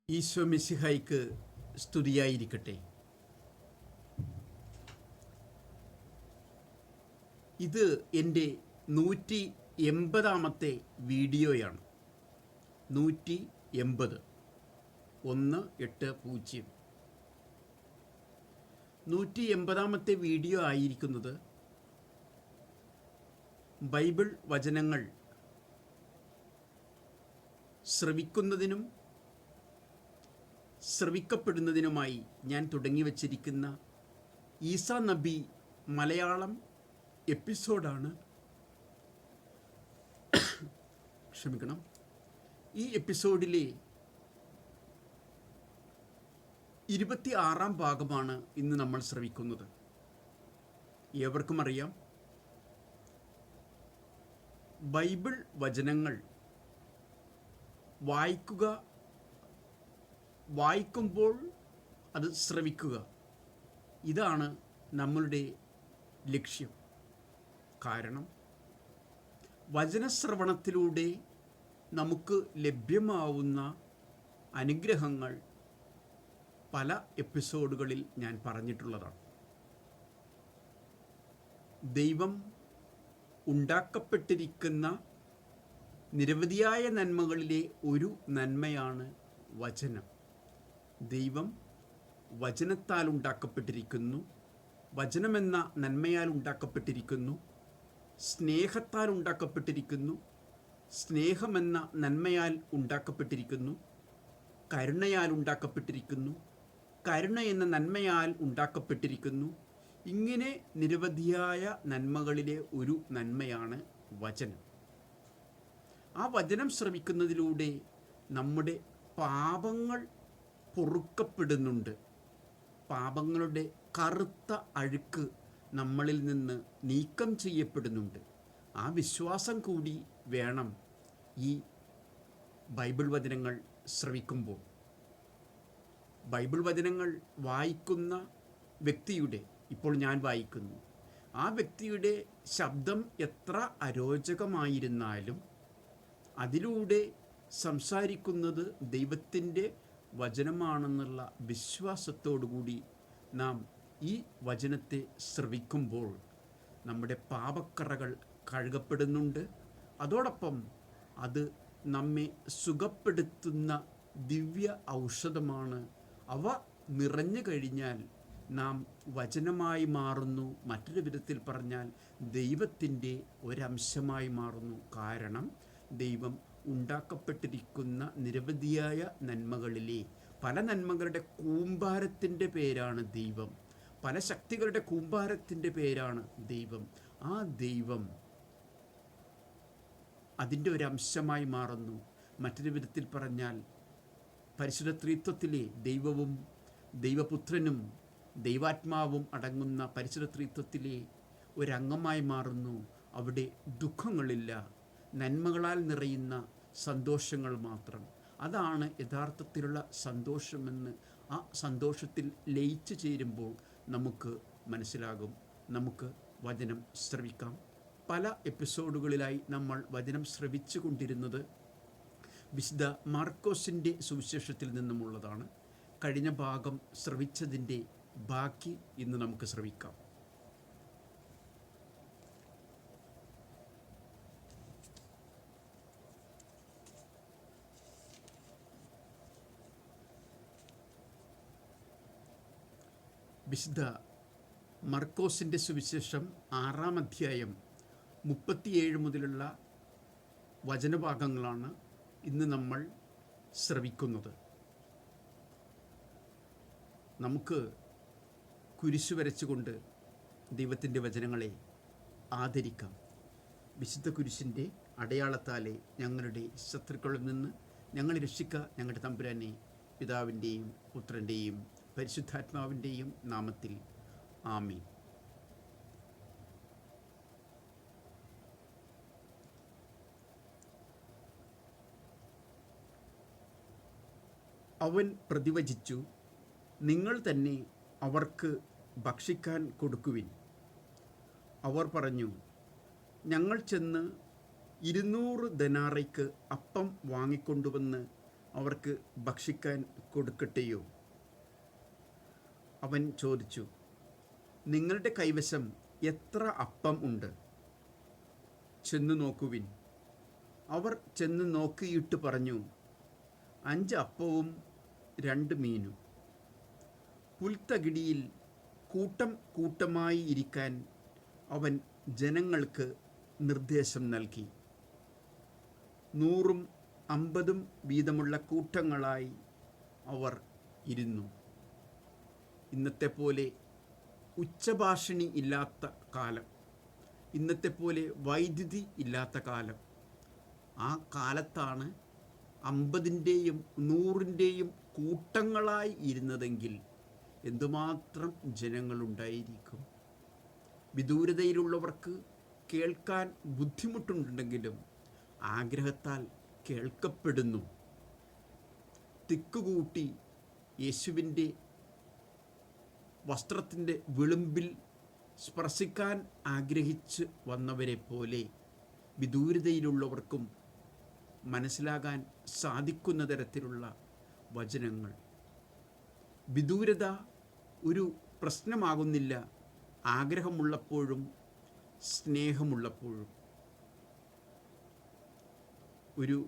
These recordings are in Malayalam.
ഈശോ മിശിഹായ്ക്ക് സ്തുതിയായിരിക്കട്ടെ. ഇത് എൻ്റെ 180ാമത്തെ വീഡിയോയാണ്. 180 180. 180ാമത്തെ വീഡിയോ ആയിരിക്കുന്നത് ബൈബിൾ വചനങ്ങൾ ശ്രവിക്കുന്നതിനും ശ്രവിക്കപ്പെടുന്നതിനുമായി ഞാൻ തുടങ്ങി വച്ചിരിക്കുന്ന ഈസാ നബി മലയാളം എപ്പിസോഡാണ്. ക്ഷമിക്കണം. ഈ എപ്പിസോഡിലെ 26ാം ഭാഗമാണ് ഇന്ന് നമ്മൾ ശ്രവിക്കുന്നത്. ഏവർക്കും അറിയാം, ബൈബിൾ വചനങ്ങൾ വായിക്കുമ്പോൾ അത് ശ്രവിക്കുക, ഇതാണ് നമ്മളുടെ ലക്ഷ്യം. കാരണം വചനശ്രവണത്തിലൂടെ നമുക്ക് ലഭ്യമാവുന്ന അനുഗ്രഹങ്ങൾ പല എപ്പിസോഡുകളിൽ ഞാൻ പറഞ്ഞിട്ടുള്ളതാണ്. ദൈവം ഉണ്ടാക്കപ്പെട്ടിരിക്കുന്ന നിരവധിയായ നന്മകളിലെ ഒരു നന്മയാണ് വചനം. ദൈവം വചനത്താൽ ഉണ്ടാക്കപ്പെട്ടിരിക്കുന്നു, വചനമെന്ന നന്മയാൽ ഉണ്ടാക്കപ്പെട്ടിരിക്കുന്നു, സ്നേഹത്താൽ ഉണ്ടാക്കപ്പെട്ടിരിക്കുന്നു, സ്നേഹമെന്ന നന്മയാൽ ഉണ്ടാക്കപ്പെട്ടിരിക്കുന്നു, കരുണയാൽ ഉണ്ടാക്കപ്പെട്ടിരിക്കുന്നു, കരുണ എന്ന നന്മയാൽ ഉണ്ടാക്കപ്പെട്ടിരിക്കുന്നു. ഇങ്ങനെ നിരവധിയായ നന്മകളിലെ ഒരു നന്മയാണ് വചനം. ആ വചനം ശ്രവിക്കുന്നതിലൂടെ നമ്മുടെ പാപങ്ങൾ പൊറുക്കപ്പെടുന്നുണ്ട്. പാപങ്ങളുടെ കറുത്ത അഴുക്ക് നമ്മളിൽ നിന്ന് നീക്കം ചെയ്യപ്പെടുന്നുണ്ട്. ആ വിശ്വാസം കൂടി വേണം ഈ ബൈബിൾ വചനങ്ങൾ ശ്രവിക്കുമ്പോൾ. ബൈബിൾ വചനങ്ങൾ വായിക്കുന്ന വ്യക്തിയുടെ, ഇപ്പോൾ ഞാൻ വായിക്കുന്നു, ആ വ്യക്തിയുടെ ശബ്ദം എത്ര അരോചകമായിരുന്നാലും അതിലൂടെ സംസാരിക്കുന്നത് ദൈവത്തിൻ്റെ വചനമാണെന്നുള്ള വിശ്വാസത്തോടുകൂടി നാം ഈ വചനത്തെ ശ്രവിക്കുമ്പോൾ നമ്മുടെ പാപക്കറകൾ കഴുകപ്പെടുന്നുണ്ട്. അതോടൊപ്പം അത് നമ്മെ സുഖപ്പെടുത്തുന്ന ദിവ്യ ഔഷധമാണ്. അവ നിറഞ്ഞു കഴിഞ്ഞാൽ നാം വചനമായി മാറുന്നു. മറ്റൊരു വിധത്തിൽ പറഞ്ഞാൽ ദൈവത്തിൻ്റെ ഒരംശമായി മാറുന്നു. കാരണം ദൈവം ഉണ്ടാക്കപ്പെട്ടിരിക്കുന്ന നിരവധിയായ നന്മകളിലെ പല നന്മകളുടെ കൂമ്പാരത്തിൻ്റെ പേരാണ് ദൈവം. പല ശക്തികളുടെ കൂമ്പാരത്തിൻ്റെ പേരാണ് ദൈവം. ആ ദൈവം അതിൻ്റെ ഒരംശമായി മാറുന്നു. മറ്റൊരു വിധത്തിൽ പറഞ്ഞാൽ പരിശുദ്ധ ത്രിത്വത്തിലെ ദൈവവും ദൈവപുത്രനും ദൈവാത്മാവും അടങ്ങുന്ന പരിശുദ്ധ ത്രിത്വത്തിലെ ഒരംഗമായി മാറുന്നു. അവിടെ ദുഃഖങ്ങളില്ല, നന്മകളാൽ നിറയുന്ന സന്തോഷങ്ങൾ മാത്രം. അതാണ് യഥാർത്ഥത്തിലുള്ള സന്തോഷമെന്ന് ആ സന്തോഷത്തിൽ ലയിച്ചു ചേരുമ്പോൾ നമുക്ക് മനസ്സിലാകും. നമുക്ക് വചനം ശ്രവിക്കാം. പല എപ്പിസോഡുകളിലായി നമ്മൾ വചനം ശ്രവിച്ചു കൊണ്ടിരുന്നത് വിശുദ്ധ മാർക്കോസിൻ്റെ സുവിശേഷത്തിൽ നിന്നുമുള്ളതാണ്. കഴിഞ്ഞ ഭാഗം ശ്രവിച്ചതിൻ്റെ ബാക്കി ഇന്ന് നമുക്ക് ശ്രവിക്കാം. വിശുദ്ധ മർക്കോസിൻ്റെ സുവിശേഷം 6-ാം അധ്യായം 37 മുതലുള്ള വചനഭാഗങ്ങളാണ് ഇന്ന് നമ്മൾ ശ്രവിക്കുന്നത്. നമുക്ക് കുരിശു വരച്ചുകൊണ്ട് ദൈവത്തിൻ്റെ വചനങ്ങളെ ആദരിക്കാം. വിശുദ്ധ കുരിശിൻ്റെ അടയാളത്താലെ ഞങ്ങളുടെ ശത്രുക്കളിൽ നിന്ന് ഞങ്ങളെ രക്ഷിക്കുക. ഞങ്ങളുടെ തമ്പുരാനെ, പിതാവിൻ്റെയും പുത്രൻ്റെയും പരിശുദ്ധാത്മാവിൻ്റെയും നാമത്തിൽ ആമീൻ. അവൻ പ്രതിവചിച്ചു, നിങ്ങൾ തന്നെ അവർക്ക് ഭക്ഷിക്കാൻ കൊടുക്കുവിൻ. അവർ പറഞ്ഞു, ഞങ്ങൾ ചെന്ന് 200 ദനാറയ്ക്ക് അപ്പം വാങ്ങിക്കൊണ്ടുവന്ന് അവർക്ക് ഭക്ഷിക്കാൻ കൊടുക്കട്ടെയോ? അവൻ ചോദിച്ചു, നിങ്ങളുടെ കൈവശം എത്ര അപ്പം ഉണ്ട്? ചെന്ന് നോക്കുവിൻ. അവർ ചെന്ന് നോക്കിയിട്ട് പറഞ്ഞു, 5 അപ്പവും 2 മീനും. പുൽത്തകിടിയിൽ കൂട്ടം കൂട്ടമായി ഇരിക്കാൻ അവൻ ജനങ്ങൾക്ക് നിർദ്ദേശം നൽകി. 100ഉം 50ഉം വീതമുള്ള കൂട്ടങ്ങളായി അവർ ഇരുന്നു. ഇന്നത്തെ പോലെ ഉച്ചഭാഷിണി ഇല്ലാത്ത കാലം, ഇന്നത്തെ പോലെ വൈദ്യുതി ഇല്ലാത്ത കാലം. ആ കാലത്താണ് 50ൻ്റെയും 100ൻ്റെയും കൂട്ടങ്ങളായി ഇരുന്നതെങ്കിൽ എന്തുമാത്രം ജനങ്ങളുണ്ടായിരിക്കും. വിദൂരതയിലുള്ളവർക്ക് കേൾക്കാൻ ബുദ്ധിമുട്ടുണ്ടെങ്കിലും ആഗ്രഹത്താൽ കേൾക്കപ്പെടുന്നു. തിക്കുകൂട്ടി യേശുവിൻ്റെ വസ്ത്രത്തിൻ്റെ വിളുമ്പിൽ സ്പർശിക്കാൻ ആഗ്രഹിച്ച് വന്നവരെ പോലെ വിദൂരതയിലുള്ളവർക്കും മനസ്സിലാകാൻ സാധിക്കുന്ന തരത്തിലുള്ള വചനങ്ങൾ. വിദൂരത ഒരു പ്രശ്നമാകുന്നില്ല ആഗ്രഹമുള്ളപ്പോഴും സ്നേഹമുള്ളപ്പോഴും. ഒരു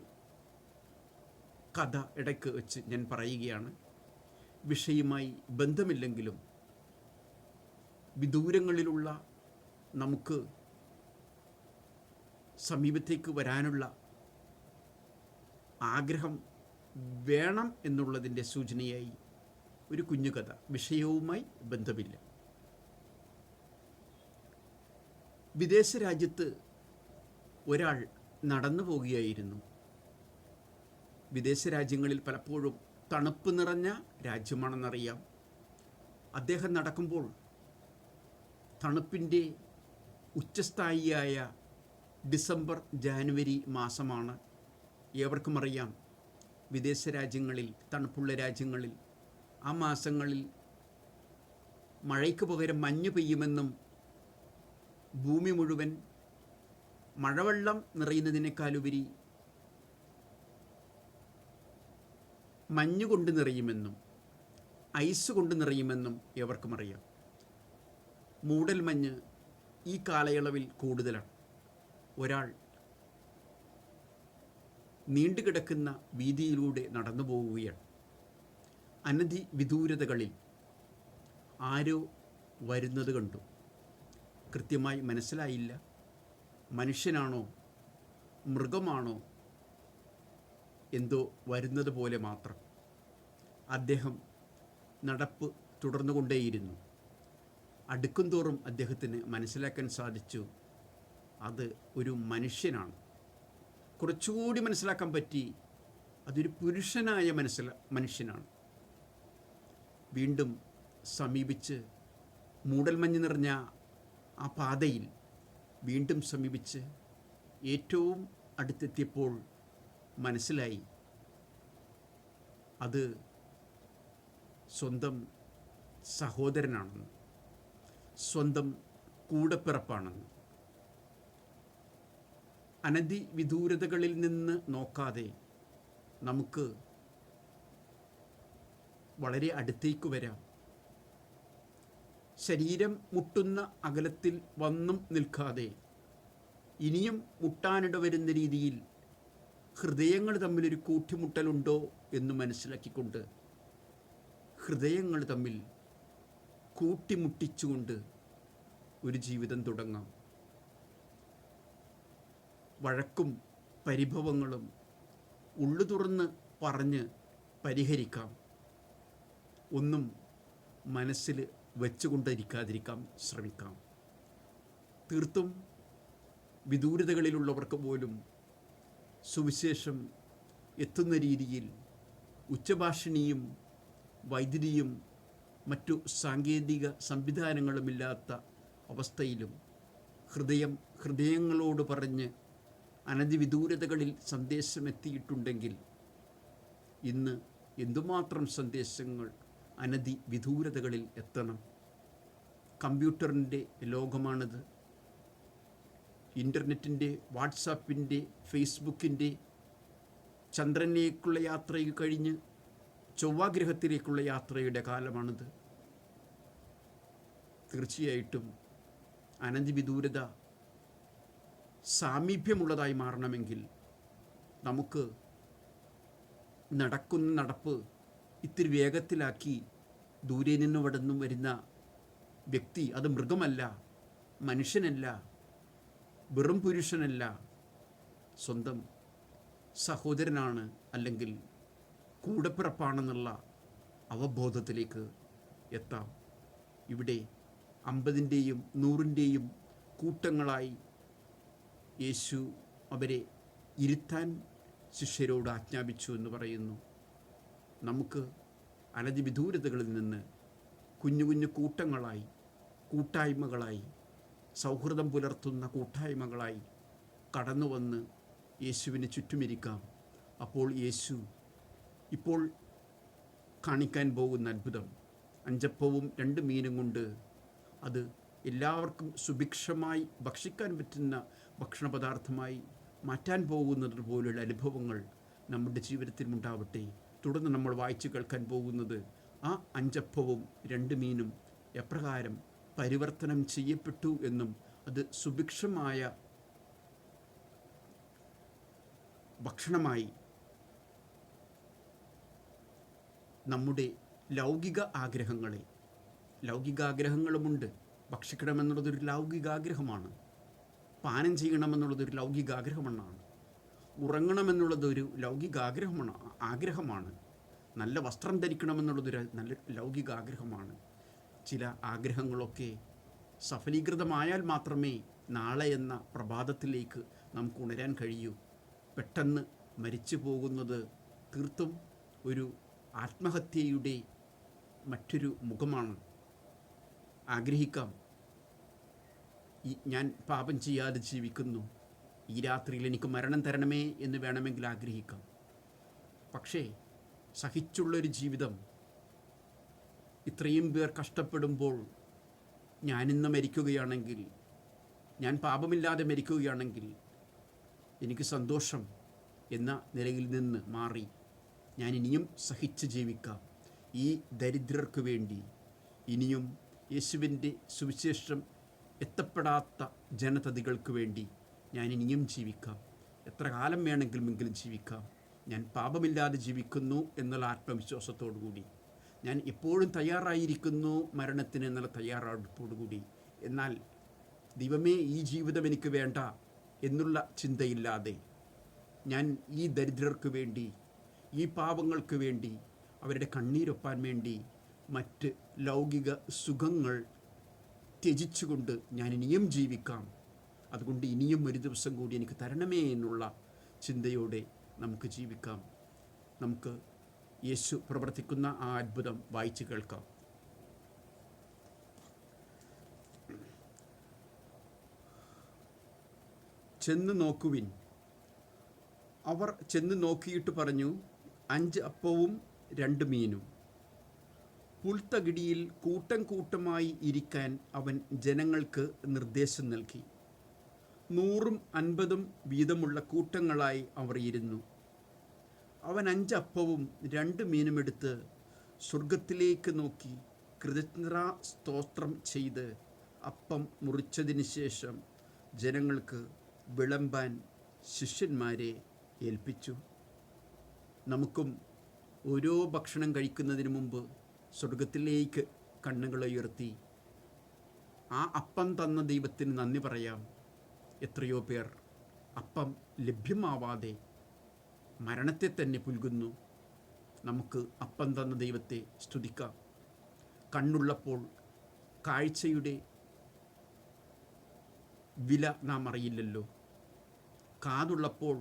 കഥ ഇടയ്ക്ക് വെച്ച് ഞാൻ പറയുകയാണ്, വിഷയവുമായി ബന്ധമില്ലെങ്കിലും വിദൂരങ്ങളിലുള്ള നമുക്ക് സമീപത്തേക്ക് വരാനുള്ള ആഗ്രഹം വേണം എന്നുള്ളതിൻ്റെ സൂചനയായി ഒരു കുഞ്ഞു കഥ, വിഷയവുമായി ബന്ധമില്ല. വിദേശ രാജ്യത്ത് ഒരാൾ നടന്നു പോകുകയായിരുന്നു. വിദേശ രാജ്യങ്ങളിൽ പലപ്പോഴും തണുപ്പ് നിറഞ്ഞ രാജ്യമാണെന്നറിയാം. അദ്ദേഹം നടക്കുമ്പോൾ തണുപ്പിൻ്റെ ഉച്ചസ്ഥായിയായ ഡിസംബർ ജാനുവരി മാസമാണ്. ഏവർക്കും അറിയാം, വിദേശ രാജ്യങ്ങളിൽ, തണുപ്പുള്ള രാജ്യങ്ങളിൽ ആ മാസങ്ങളിൽ മഴയ്ക്ക് പകരം മഞ്ഞ് പെയ്യുമെന്നും ഭൂമി മുഴുവൻ മഴവെള്ളം നിറയുന്നതിനേക്കാളുപരി മഞ്ഞുകൊണ്ട് നിറയുമെന്നും ഐസ് കൊണ്ട് നിറയുമെന്നും ഏവർക്കും അറിയാം. മൂടൽമഞ്ഞ് ഈ കാലയളവിൽ കൂടുതലാണ്. ഒരാൾ നീണ്ടുകിടക്കുന്ന വീതിയിലൂടെ നടന്നു പോവുകയാണ്. അനധി വിദൂരതകളിൽ ആരോ വരുന്നത് കണ്ടു. കൃത്യമായി മനസ്സിലായില്ല, മനുഷ്യനാണോ മൃഗമാണോ എന്തോ വരുന്നത് പോലെ മാത്രം. അദ്ദേഹം നടപ്പ് തുടർന്നുകൊണ്ടേയിരുന്നു. അടുക്കും തോറും അദ്ദേഹത്തിന് മനസ്സിലാക്കാൻ സാധിച്ചു, അത് ഒരു മനുഷ്യനാണ്. കുറച്ചുകൂടി മനസ്സിലാക്കാൻ പറ്റി, അതൊരു പുരുഷനായ മനുഷ്യനാണ്. വീണ്ടും സമീപിച്ച് മൂടൽമഞ്ഞ് നിറഞ്ഞ ആ പാതയിൽ വീണ്ടും സമീപിച്ച് ഏറ്റവും അടുത്തെത്തിയപ്പോൾ മനസ്സിലായി, അത് സ്വന്തം സഹോദരനാണെന്ന്, സ്വന്തം കൂടപ്പിറപ്പാണെന്ന്. അനധി വിദൂരതകളിൽ നിന്ന് നോക്കാതെ നമുക്ക് വളരെ അടുത്തേക്ക് വരാം. ശരീരം മുട്ടുന്ന അകലത്തിൽ വന്നും നിൽക്കാതെ ഇനിയും മുട്ടാനിട വരുന്ന രീതിയിൽ ഹൃദയങ്ങൾ തമ്മിലൊരു കൂട്ടിമുട്ടലുണ്ടോ എന്ന് മനസ്സിലാക്കിക്കൊണ്ട് ഹൃദയങ്ങൾ തമ്മിൽ കൂട്ടിമുട്ടിച്ചുകൊണ്ട് ഒരു ജീവിതം തുടങ്ങാം. വഴക്കും പരിഭവങ്ങളും ഉള്ളു തുറന്ന് പറഞ്ഞ് പരിഹരിക്കാം. ഒന്നും മനസ്സിൽ വെച്ചുകൊണ്ടിരിക്കാതിരിക്കാൻ ശ്രമിക്കാം. തീർത്തും വിദൂരതകളിലുള്ളവർക്ക് പോലും സുവിശേഷം എത്തുന്ന രീതിയിൽ ഉച്ചഭാഷിണിയും വൈദ്യുതിയും മറ്റു സാങ്കേതിക സംവിധാനങ്ങളുമില്ലാത്ത അവസ്ഥയിലും ഹൃദയങ്ങളോട് പറഞ്ഞ് അനധി വിദൂരതകളിൽ സന്ദേശം എത്തിയിട്ടുണ്ടെങ്കിൽ ഇന്ന് എന്തുമാത്രം സന്ദേശങ്ങൾ അനധി വിദൂരതകളിൽ എത്തണം. കമ്പ്യൂട്ടറിൻ്റെ ലോകമാണിത്. ഇൻ്റർനെറ്റിൻ്റെ, വാട്സാപ്പിൻ്റെ, ഫേസ്ബുക്കിൻ്റെ ചന്ദ്രനിലേക്കുള്ള യാത്ര കഴിഞ്ഞ് ചൊവ്വാഗ്രഹത്തിലേക്കുള്ള യാത്രയുടെ കാലമാണിത്. തീർച്ചയായിട്ടും അനന്തവിദൂരത സാമീപ്യമുള്ളതായി മാറണമെങ്കിൽ നമുക്ക് നടക്കുന്ന നടപ്പ് ഇത്തിരി വേഗത്തിലാക്കി ദൂരെ നിന്നും ഇവിടെ നിന്നും വരുന്ന വ്യക്തി അത് മൃഗമല്ല, മനുഷ്യനല്ല, വെറും പുരുഷനല്ല, സ്വന്തം സഹോദരനാണ്, അല്ലെങ്കിൽ കൂടപ്പിറപ്പാണെന്നുള്ള അവബോധത്തിലേക്ക് എത്താം. ഇവിടെ 50-ൻ്റെയും 100-ൻ്റെയും കൂട്ടങ്ങളായി യേശു അവരെ ഇരുത്താൻ ശിഷ്യരോട് ആജ്ഞാപിച്ചു എന്ന് പറയുന്നു. നമുക്ക് അനധിവിദൂരതകളിൽ നിന്ന് കുഞ്ഞു കുഞ്ഞു കൂട്ടങ്ങളായി, കൂട്ടായ്മകളായി, സൗഹൃദം പുലർത്തുന്ന കൂട്ടായ്മകളായി കടന്നു വന്ന് യേശുവിന് ചുറ്റുമിരിക്കാം. അപ്പോൾ യേശു ഇപ്പോൾ കാണിക്കാൻ പോകുന്ന അത്ഭുതം 5 അപ്പവും 2 മീനും കൊണ്ട് അത് എല്ലാവർക്കും സുഭിക്ഷമായി ഭക്ഷിക്കാൻ പറ്റുന്ന ഭക്ഷണപദാർത്ഥമായി മാറ്റാൻ പോകുന്നത് പോലുള്ള അനുഭവങ്ങൾ നമ്മുടെ ജീവിതത്തിൽ ഉണ്ടാവട്ടെ. തുടർന്ന് നമ്മൾ വായിച്ചു കേൾക്കാൻ പോകുന്നത് ആ 5 അപ്പവും 2 മീനും എപ്രകാരം പരിവർത്തനം ചെയ്യപ്പെട്ടു എന്നും അത് സുഭിക്ഷമായ ഭക്ഷണമായി നമ്മുടെ ലൗകികാഗ്രഹങ്ങളുമുണ്ട്. ഭക്ഷിക്കണമെന്നുള്ളതൊരു ലൗകികാഗ്രഹമാണ്. പാനം ചെയ്യണമെന്നുള്ളതൊരു ലൗകികാഗ്രഹമാണ്. ഉറങ്ങണമെന്നുള്ളതൊരു ആഗ്രഹമാണ്. നല്ല വസ്ത്രം ധരിക്കണമെന്നുള്ളതൊരു നല്ല ലൗകികാഗ്രഹമാണ്. ചില ആഗ്രഹങ്ങളൊക്കെ സഫലീകൃതമായാൽ മാത്രമേ നാളെ എന്ന പ്രഭാതത്തിലേക്ക് നമുക്ക് ഉണരാൻ കഴിയൂ. പെട്ടെന്ന് മരിച്ചു പോകുന്നത് തീർത്തും ഒരു ആത്മഹത്യയുടെ മറ്റൊരു മുഖമാണ്. ആഗ്രഹിക്കാം, ഞാൻ പാപം ചെയ്യാതെ ജീവിക്കുന്നു, ഈ രാത്രിയിൽ എനിക്ക് മരണം തരണമേ എന്ന് വേണമെങ്കിൽ ആഗ്രഹിക്കാം. പക്ഷേ സഹിച്ചുള്ളൊരു ജീവിതം ഇത്രയും പേർ കഷ്ടപ്പെടുമ്പോൾ ഞാനിന്ന് മരിക്കുകയാണെങ്കിൽ, ഞാൻ പാപമില്ലാതെ മരിക്കുകയാണെങ്കിൽ എനിക്ക് സന്തോഷം എന്ന നിലയിൽ നിന്ന് മാറി ഞാൻ ഇനിയും സഹിച്ച് ജീവിക്കാം. ഈ ദരിദ്രർക്ക് വേണ്ടി, ഇനിയും യേശുവിൻ്റെ സുവിശേഷം എത്തപ്പെടാത്ത ജനതതികൾക്ക് വേണ്ടി ഞാൻ ഇനിയും ജീവിക്കാം. എത്ര കാലം വേണമെങ്കിലും ജീവിക്കാം. ഞാൻ പാപമില്ലാതെ ജീവിക്കുന്നു എന്നുള്ള ആത്മവിശ്വാസത്തോടു കൂടി, ഞാൻ എപ്പോഴും തയ്യാറായിരിക്കുന്നു മരണത്തിന് എന്നുള്ള തയ്യാറെടുപ്പോടുകൂടി. എന്നാൽ ദൈവമേ, ഈ ജീവിതം എനിക്ക് വേണ്ട എന്നുള്ള ചിന്തയില്ലാതെ ഞാൻ ഈ ദരിദ്രർക്ക് വേണ്ടി, ഈ പാപങ്ങൾക്ക് വേണ്ടി, അവരുടെ കണ്ണീരൊപ്പാൻ വേണ്ടി മറ്റ് ലൗകിക സുഖങ്ങൾ ത്യജിച്ചുകൊണ്ട് ഞാൻ ഇനിയും ജീവിക്കാം. അതുകൊണ്ട് ഇനിയും ഒരു ദിവസം കൂടി എനിക്ക് തരണമേ എന്നുള്ള ചിന്തയോടെ നമുക്ക് ജീവിക്കാം. നമുക്ക് യേശു പ്രവർത്തിക്കുന്ന ആ അത്ഭുതം വായിച്ചു കേൾക്കാം. ചെന്ന് നോക്കുവിൻ. അവർ ചെന്ന് നോക്കിയിട്ട് പറഞ്ഞു, 5 അപ്പവും 2 മീനും. പുൽത്തകിടിയിൽ കൂട്ടം കൂട്ടമായി ഇരിക്കാൻ അവൻ ജനങ്ങൾക്ക് നിർദ്ദേശം നൽകി. 100ഉം 50ഉം വീതമുള്ള കൂട്ടങ്ങളായി അവർ ഇരുന്നു. അവൻ 5 അപ്പവും 2 മീനും എടുത്ത് സ്വർഗത്തിലേക്ക് നോക്കി കൃതജ്ഞതാ സ്തോത്രം ചെയ്ത് അപ്പം മുറിച്ചതിന് ശേഷം ജനങ്ങൾക്ക് വിളമ്പാൻ ശിഷ്യന്മാരെ ഏൽപ്പിച്ചു. നമുക്കും ഓരോ ഭക്ഷണം കഴിക്കുന്നതിന് മുമ്പ് സ്വർഗത്തിലേക്ക് കണ്ണുകളുയർത്തി ആ അപ്പം തന്ന ദൈവത്തിന് നന്ദി പറയാം. എത്രയോ പേർ അപ്പം ലഭ്യമാവാതെ മരണത്തെ തന്നെ പുൽകുന്നു. നമുക്ക് അപ്പം തന്ന ദൈവത്തെ സ്തുതിക്കാം. കണ്ണുള്ളപ്പോൾ കാഴ്ചയുടെ വില നാം അറിയില്ലല്ലോ. കാതുള്ളപ്പോൾ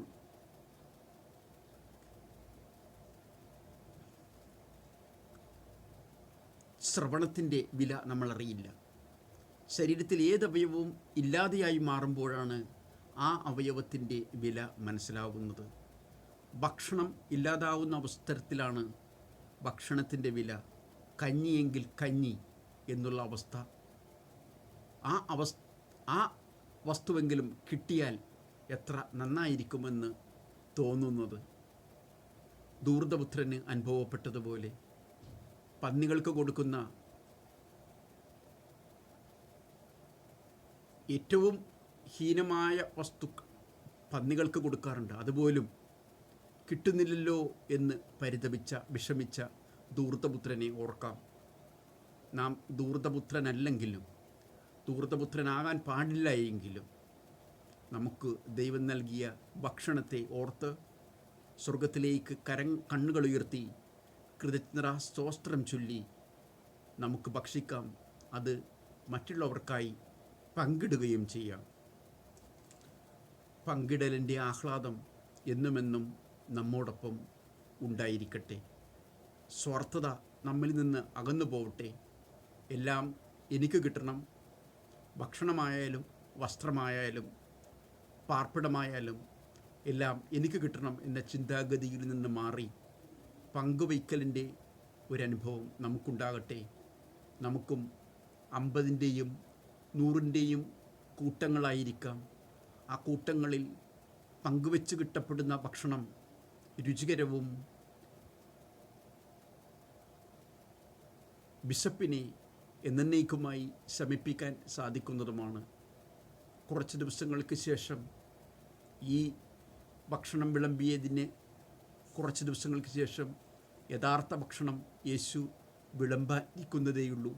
ശ്രവണത്തിൻ്റെ വില നമ്മളറിയില്ല. ശരീരത്തിൽ ഏതവയവവും ഇല്ലാതെയായി മാറുമ്പോഴാണ് ആ അവയവത്തിൻ്റെ വില മനസ്സിലാവുന്നത്. ഭക്ഷണം ഇല്ലാതാവുന്ന അവസരത്തിലാണ് ഭക്ഷണത്തിൻ്റെ വില. കഞ്ഞിയെങ്കിൽ കഞ്ഞി എന്നുള്ള അവസ്ഥ, ആ വസ്തുവെങ്കിലും കിട്ടിയാൽ എത്ര നന്നായിരിക്കുമെന്ന് തോന്നുന്നത്. ധൂർത്തപുത്രന് അനുഭവപ്പെട്ടതുപോലെ പന്നികൾക്ക് കൊടുക്കുന്ന ഏറ്റവും ഹീനമായ വസ്തു പന്നികൾക്ക് കൊടുക്കാറുണ്ട്. അതുപോലും കിട്ടുന്നില്ലല്ലോ എന്ന് വിഷമിച്ച ധൂർത്തപുത്രനെ ഓർക്കാം. നാം ധൂർത്തപുത്രനല്ലെങ്കിലും ധൂർത്തപുത്രനാകാൻ പാടില്ല എങ്കിലും നമുക്ക് ദൈവം നൽകിയ ഭക്ഷണത്തെ ഓർത്ത് സ്വർഗത്തിലേക്ക് കണ്ണുകളുയർത്തി കൃതജ്ഞതാ സ്തോത്രം ചൊല്ലി നമുക്ക് ഭക്ഷിക്കാം. അത് മറ്റുള്ളവർക്കായി പങ്കിടുകയും ചെയ്യാം. പങ്കിടലിൻ്റെ ആഹ്ലാദം എന്നുമെന്നും നമ്മോടൊപ്പം ഉണ്ടായിരിക്കട്ടെ. സ്വാർത്ഥത നമ്മിൽ നിന്ന് അകന്നു പോവട്ടെ. എല്ലാം എനിക്ക് കിട്ടണം, ഭക്ഷണമായാലും വസ്ത്രമായാലും പാർപ്പിടമായാലും എല്ലാം എനിക്ക് കിട്ടണം എന്ന ചിന്താഗതിയിൽ നിന്ന് മാറി പങ്കുവയ്ക്കലിൻ്റെ ഒരനുഭവം നമുക്കുണ്ടാകട്ടെ. നമുക്കും 50ൻ്റെയും 100ൻ്റെയും കൂട്ടങ്ങളായിരിക്കാം. ആ കൂട്ടങ്ങളിൽ പങ്കുവെച്ച് കിട്ടപ്പെടുന്ന ഭക്ഷണം രുചികരവും വിശപ്പിനെ എന്നേക്കുമായി ശമിപ്പിക്കാൻ സാധിക്കുന്നതുമാണ്. കുറച്ച് ദിവസങ്ങൾക്ക് ശേഷം ഈ ഭക്ഷണം വിളമ്പിയതിന് കുറച്ച് ദിവസങ്ങൾക്ക് ശേഷം യഥാർത്ഥ ഭക്ഷണം യേശു വിളമ്പാനിരിക്കുന്നതേയുള്ളൂ.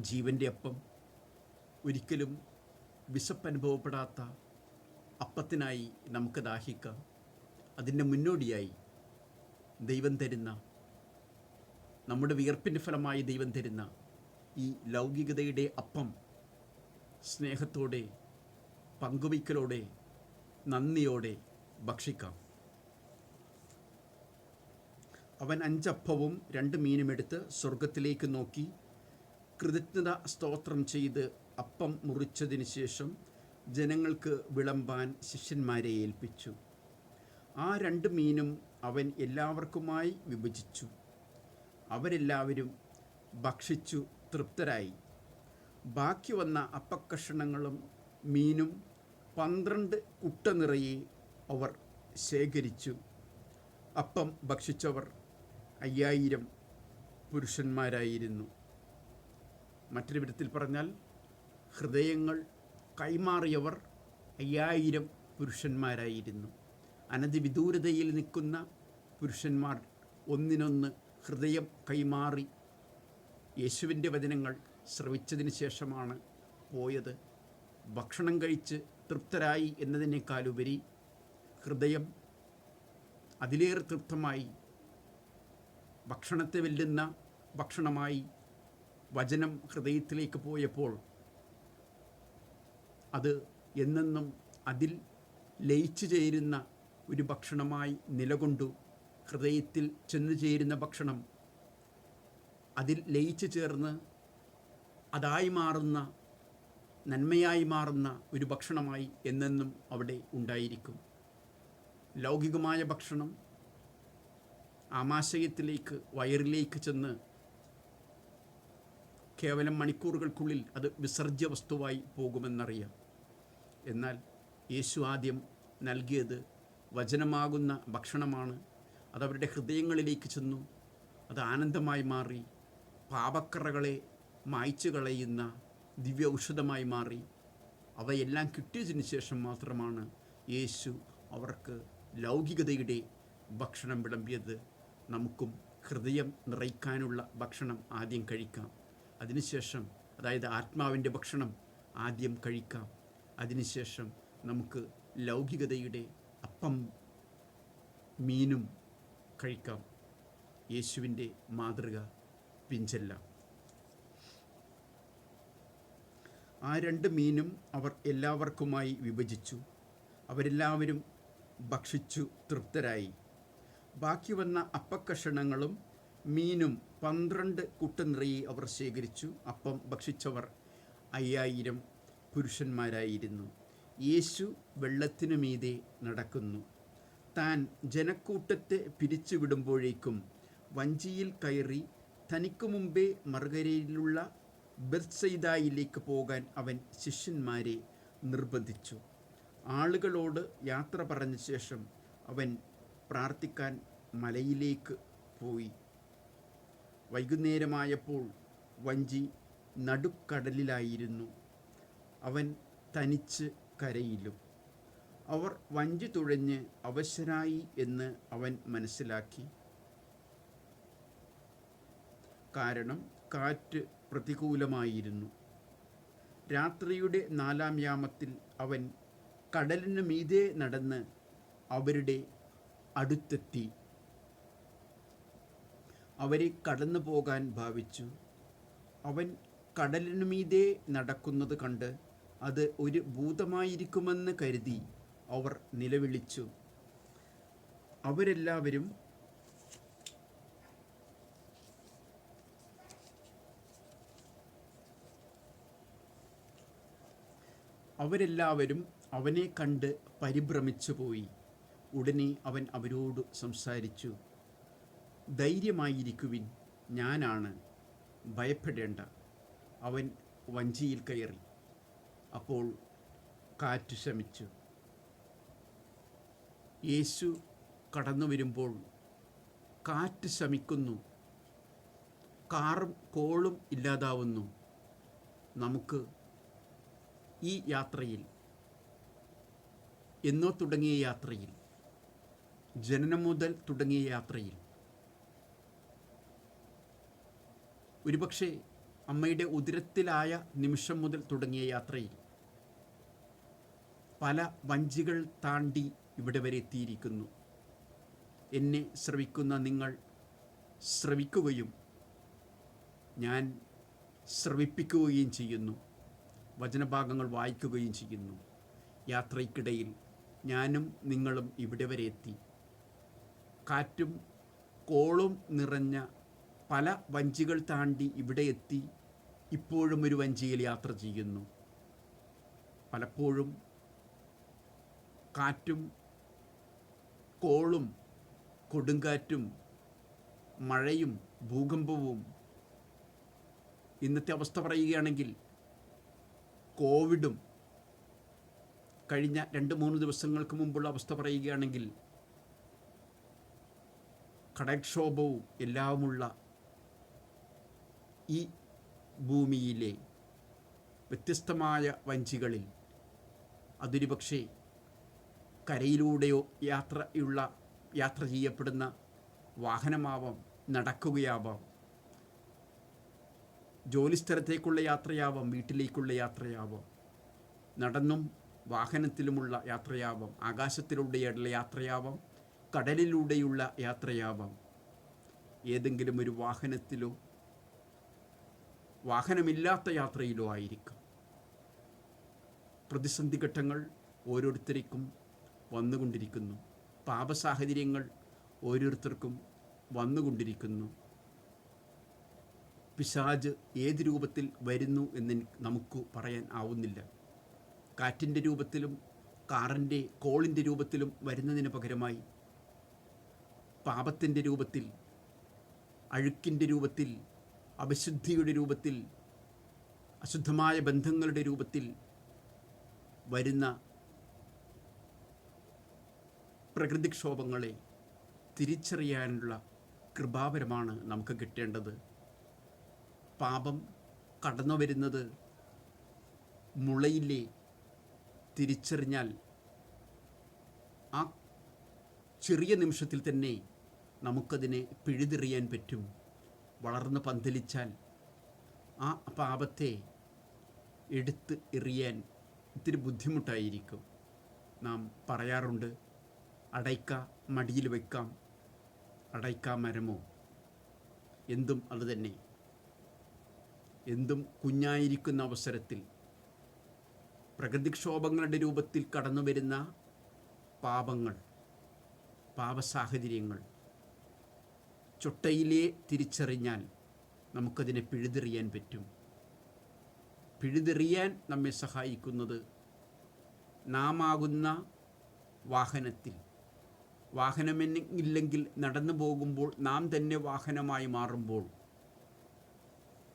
ജീവൻ്റെ അപ്പം, ഒരിക്കലും വിശപ്പനുഭവപ്പെടാത്ത അപ്പത്തിനായി നമുക്ക് ദാഹിക്കാം. അതിൻ്റെ മുന്നോടിയായി ദൈവം തരുന്ന, നമ്മുടെ വിയർപ്പിൻ്റെ ഫലമായി ദൈവം തരുന്ന ഈ ലൗകികതയുടെ അപ്പം സ്നേഹത്തോടെ, പങ്കുവയ്ക്കലോടെ, നന്ദിയോടെ ഭക്ഷിക്കാം. അവൻ 5 അപ്പവും 2 മീനും എടുത്ത് സ്വർഗത്തിലേക്ക് നോക്കി കൃതജ്ഞത സ്തോത്രം ചെയ്ത് അപ്പം മുറിച്ചതിന് ശേഷം ജനങ്ങൾക്ക് വിളമ്പാൻ ശിഷ്യന്മാരെ ഏൽപ്പിച്ചു. ആ 2 മീനും അവൻ എല്ലാവർക്കുമായി വിഭജിച്ചു. അവരെല്ലാവരും ഭക്ഷിച്ചു തൃപ്തരായി. ബാക്കി വന്ന അപ്പക്കഷണങ്ങളും മീനും 12 കുട്ട നിറയെ അവർ ശേഖരിച്ചു. അപ്പം ഭക്ഷിച്ചവർ 5000 പുരുഷന്മാരായിരുന്നു. മറ്റൊരു വിധത്തിൽ പറഞ്ഞാൽ ഹൃദയങ്ങൾ കൈമാറിയവർ 5000 പുരുഷന്മാരായിരുന്നു. അനധിവിദൂരതയിൽ നിൽക്കുന്ന പുരുഷന്മാർ ഒന്നിനൊന്ന് ഹൃദയം കൈമാറി യേശുവിൻ്റെ വചനങ്ങൾ ശ്രവിച്ചതിന് ശേഷമാണ് പോയത്. ഭക്ഷണം കഴിച്ച് തൃപ്തരായി എന്നതിനേക്കാളുപരി ഹൃദയം അതിലേറെ തൃപ്തമായി, ഭക്ഷണത്തെ വെല്ലുന്ന ഭക്ഷണമായി വചനം ഹൃദയത്തിലേക്ക് പോയപ്പോൾ അത് എന്നെന്നും അതിൽ ലയിച്ചു ചേരുന്ന ഒരു ഭക്ഷണമായി നിലകൊണ്ടു. ഹൃദയത്തിൽ ചെന്നു ചേരുന്ന ഭക്ഷണം അതിൽ ലയിച്ചു ചേർന്ന് അതായി മാറുന്ന, നന്മയായി മാറുന്ന ഒരു ഭക്ഷണമായി എന്നെന്നും അവിടെ ഉണ്ടായിരിക്കും. ലൗകികമായ ഭക്ഷണം ആമാശയത്തിലേക്ക്, വയറിലേക്ക് ചെന്ന് കേവലം മണിക്കൂറുകൾക്കുള്ളിൽ അത് വിസർജ്യ വസ്തുവായി പോകുമെന്നറിയാം. എന്നാൽ യേശു ആദ്യം നൽകിയത് വചനമാകുന്ന ഭക്ഷണമാണ്. അതവരുടെ ഹൃദയങ്ങളിലേക്ക് ചെന്നു. അത് ആനന്ദമായി മാറി. പാപക്കറകളെ മായ്ച്ചു കളയുന്ന ദിവ്യ ഔഷധമായി മാറി. അവയെല്ലാം കിട്ടിയതിന് ശേഷം മാത്രമാണ് യേശു അവർക്ക് ലൗകികതയുടെ ഭക്ഷണം വിളമ്പിയത്. നമുക്കും ഹൃദയം നിറയ്ക്കാനുള്ള ഭക്ഷണം ആദ്യം കഴിക്കാം. അതിനുശേഷം, അതായത് ആത്മാവിൻ്റെ ഭക്ഷണം ആദ്യം കഴിക്കാം. അതിനുശേഷം നമുക്ക് ലൗകികതയുടെ അപ്പം മീനും കഴിക്കാം. യേശുവിൻ്റെ മാതൃക പിഞ്ചെല്ലാം. ആ 2 മീനും അവർ എല്ലാവർക്കുമായി വിഭജിച്ചു. അവരെല്ലാവരും ഭക്ഷിച്ചു തൃപ്തരായി. ബാക്കി വന്ന അപ്പക്കഷണങ്ങളും മീനും 12 കുട്ട നിറയെ അവർ ശേഖരിച്ചു. അപ്പം ഭക്ഷിച്ചവർ 5000 പുരുഷന്മാരായിരുന്നു. യേശു വെള്ളത്തിനു മീതെ നടക്കുന്നു. താൻ ജനക്കൂട്ടത്തെ പിരിച്ചുവിടുമ്പോഴേക്കും വഞ്ചിയിൽ കയറി തനിക്കു മുമ്പേ മറുകരയിലുള്ള ബെത്സയിദായിലേക്ക് പോകാൻ അവൻ ശിഷ്യന്മാരെ നിർബന്ധിച്ചു. ആളുകളോട് യാത്ര പറഞ്ഞ ശേഷം അവൻ പ്രാർത്ഥിക്കാൻ മലയിലേക്ക് പോയി. വൈകുന്നേരമായപ്പോൾ വഞ്ചി നടുക്കടലിലായിരുന്നു. അവൻ തനിച്ച് കരയിലും. അവർ വഞ്ചി തുഴഞ്ഞ് അവശരായി എന്ന് അവൻ മനസ്സിലാക്കി. കാരണം കാറ്റ് പ്രതികൂലമായിരുന്നു. രാത്രിയുടെ 4-ാം യാമത്തിൽ അവൻ കടലിനു മീതെ നടന്ന് അവരുടെ അടുത്തെത്തി. അവരെ കടന്നു പോകാൻ ഭാവിച്ചു. അവൻ കടലിനു മീതെ നടക്കുന്നത് കണ്ട് അത് ഒരു ഭൂതമായിരിക്കുമെന്ന് കരുതി അവർ നിലവിളിച്ചു. അവരെല്ലാവരും അവനെ കണ്ട് പരിഭ്രമിച്ചു പോയി. ഉടനെ അവൻ അവരോട് സംസാരിച്ചു. ധൈര്യമായിരിക്കുവിൻ, ഞാനാണ്, ഭയപ്പെടേണ്ട. അവൻ വഞ്ചിയിൽ കയറി. അപ്പോൾ കാറ്റ് ശമിച്ചു. യേശു കടന്നു വരുമ്പോൾ കാറ്റ് ശമിക്കുന്നു, കാറും കോളും ഇല്ലാതാവുന്നു. നമുക്ക് ഈ യാത്രയിൽ, എന്നോ തുടങ്ങിയ യാത്രയിൽ, ജനനം മുതൽ തുടങ്ങിയ യാത്രയിൽ, ഒരുപക്ഷെ അമ്മയുടെ ഉദരത്തിലായ നിമിഷം മുതൽ തുടങ്ങിയ യാത്രയിൽ പല വഞ്ചികൾ താണ്ടി ഇവിടെ വരെ എത്തിയിരിക്കുന്നു. എന്നെ ശ്രവിക്കുന്ന നിങ്ങൾ ശ്രവിക്കുകയും ഞാൻ ശ്രവിപ്പിക്കുകയും ചെയ്യുന്നു. വചനഭാഗങ്ങൾ വായിക്കുകയും ചെയ്യുന്നു. യാത്രയ്ക്കിടയിൽ ഞാനും നിങ്ങളും ഇവിടെ വരെ എത്തി. കാറ്റും കോളും നിറഞ്ഞ പല വഞ്ചികൾ താണ്ടി ഇവിടെ എത്തി. ഇപ്പോഴും ഒരു വഞ്ചിയിൽ യാത്ര ചെയ്യുന്നു. പലപ്പോഴും കാറ്റും കോളും കൊടുങ്കാറ്റും മഴയും ഭൂകമ്പവും, ഇന്നത്തെ അവസ്ഥ പറയുകയാണെങ്കിൽ കോവിഡും, കഴിഞ്ഞ 2-3 ദിവസങ്ങൾക്ക് മുമ്പുള്ള അവസ്ഥ പറയുകയാണെങ്കിൽ കടൽക്ഷോഭവും എല്ലാമുള്ള ഈ ഭൂമിയിലെ വ്യത്യസ്തമായ വഞ്ചികളിൽ അതൊരു പക്ഷേ കരയിലൂടെയോ യാത്ര ചെയ്യപ്പെടുന്ന വാഹനമാവാം, നടക്കുകയാവാം, ജോലിസ്ഥലത്തേക്കുള്ള യാത്രയാവാം, വീട്ടിലേക്കുള്ള യാത്രയാവാം, നടന്നും വാഹനത്തിലുമുള്ള യാത്രയാവാം, ആകാശത്തിലൂടെയുള്ള യാത്രയാവാം, കടലിലൂടെയുള്ള യാത്രയാവാം. ഏതെങ്കിലും ഒരു വാഹനത്തിലോ വാഹനമില്ലാത്ത യാത്രയിലോ ആയിരിക്കും. പ്രതിസന്ധി ഘട്ടങ്ങൾ ഓരോരുത്തർക്കും വന്നുകൊണ്ടിരിക്കുന്നു. പാപസാഹചര്യങ്ങൾ ഓരോരുത്തർക്കും വന്നുകൊണ്ടിരിക്കുന്നു. പിശാച് ഏത് രൂപത്തിൽ വരുന്നു എന്ന് നമുക്ക് പറയാൻ ആവുന്നില്ല. കാറ്റിൻ്റെ രൂപത്തിലും കാറിൻ്റെ കോളിൻ്റെ രൂപത്തിലും വരുന്നതിന് പകരമായി പാപത്തിൻ്റെ രൂപത്തിൽ, അഴുക്കിൻ്റെ രൂപത്തിൽ, അവിശുദ്ധിയുടെ രൂപത്തിൽ, അശുദ്ധമായ ബന്ധങ്ങളുടെ രൂപത്തിൽ വരുന്ന പ്രകൃതിക്ഷോഭങ്ങളെ തിരിച്ചറിയാനുള്ള കൃപാവരമാണ് നമുക്ക് കിട്ടേണ്ടത്. പാപം കടന്നു വരുന്നത് മുളയിലെ തിരിച്ചറിഞ്ഞാൽ ആ ചെറിയ നിമിഷത്തിൽ തന്നെ നമുക്കതിനെ പിഴുതെറിയാൻ പറ്റും. വളർന്ന് പന്തലിച്ചാൽ ആ പാപത്തെ എടുത്ത് എറിയാൻ ഇത്തിരി ബുദ്ധിമുട്ടായിരിക്കും. നാം പറയാറുണ്ട്, അടയ്ക്ക മടിയിൽ വയ്ക്കാം, അടയ്ക്ക മരമോ, എന്തും അതുതന്നെ. എന്തും കുഞ്ഞായിരിക്കുന്ന അവസരത്തിൽ പ്രകൃതിക്ഷോഭങ്ങളുടെ രൂപത്തിൽ കടന്നു വരുന്ന പാപങ്ങൾ, പാപസാഹചര്യങ്ങൾ ചൊട്ടയിലെ തിരിച്ചറിഞ്ഞാൽ നമുക്കതിനെ പിഴുതെറിയാൻ പറ്റും. പിഴുതെറിയാൻ നമ്മെ സഹായിക്കുന്നത് നാം ആകുന്ന വാഹനത്തിൽ, വാഹനമില്ലെങ്കിൽ നടന്നു പോകുമ്പോൾ നാം തന്നെ വാഹനമായി മാറുമ്പോൾ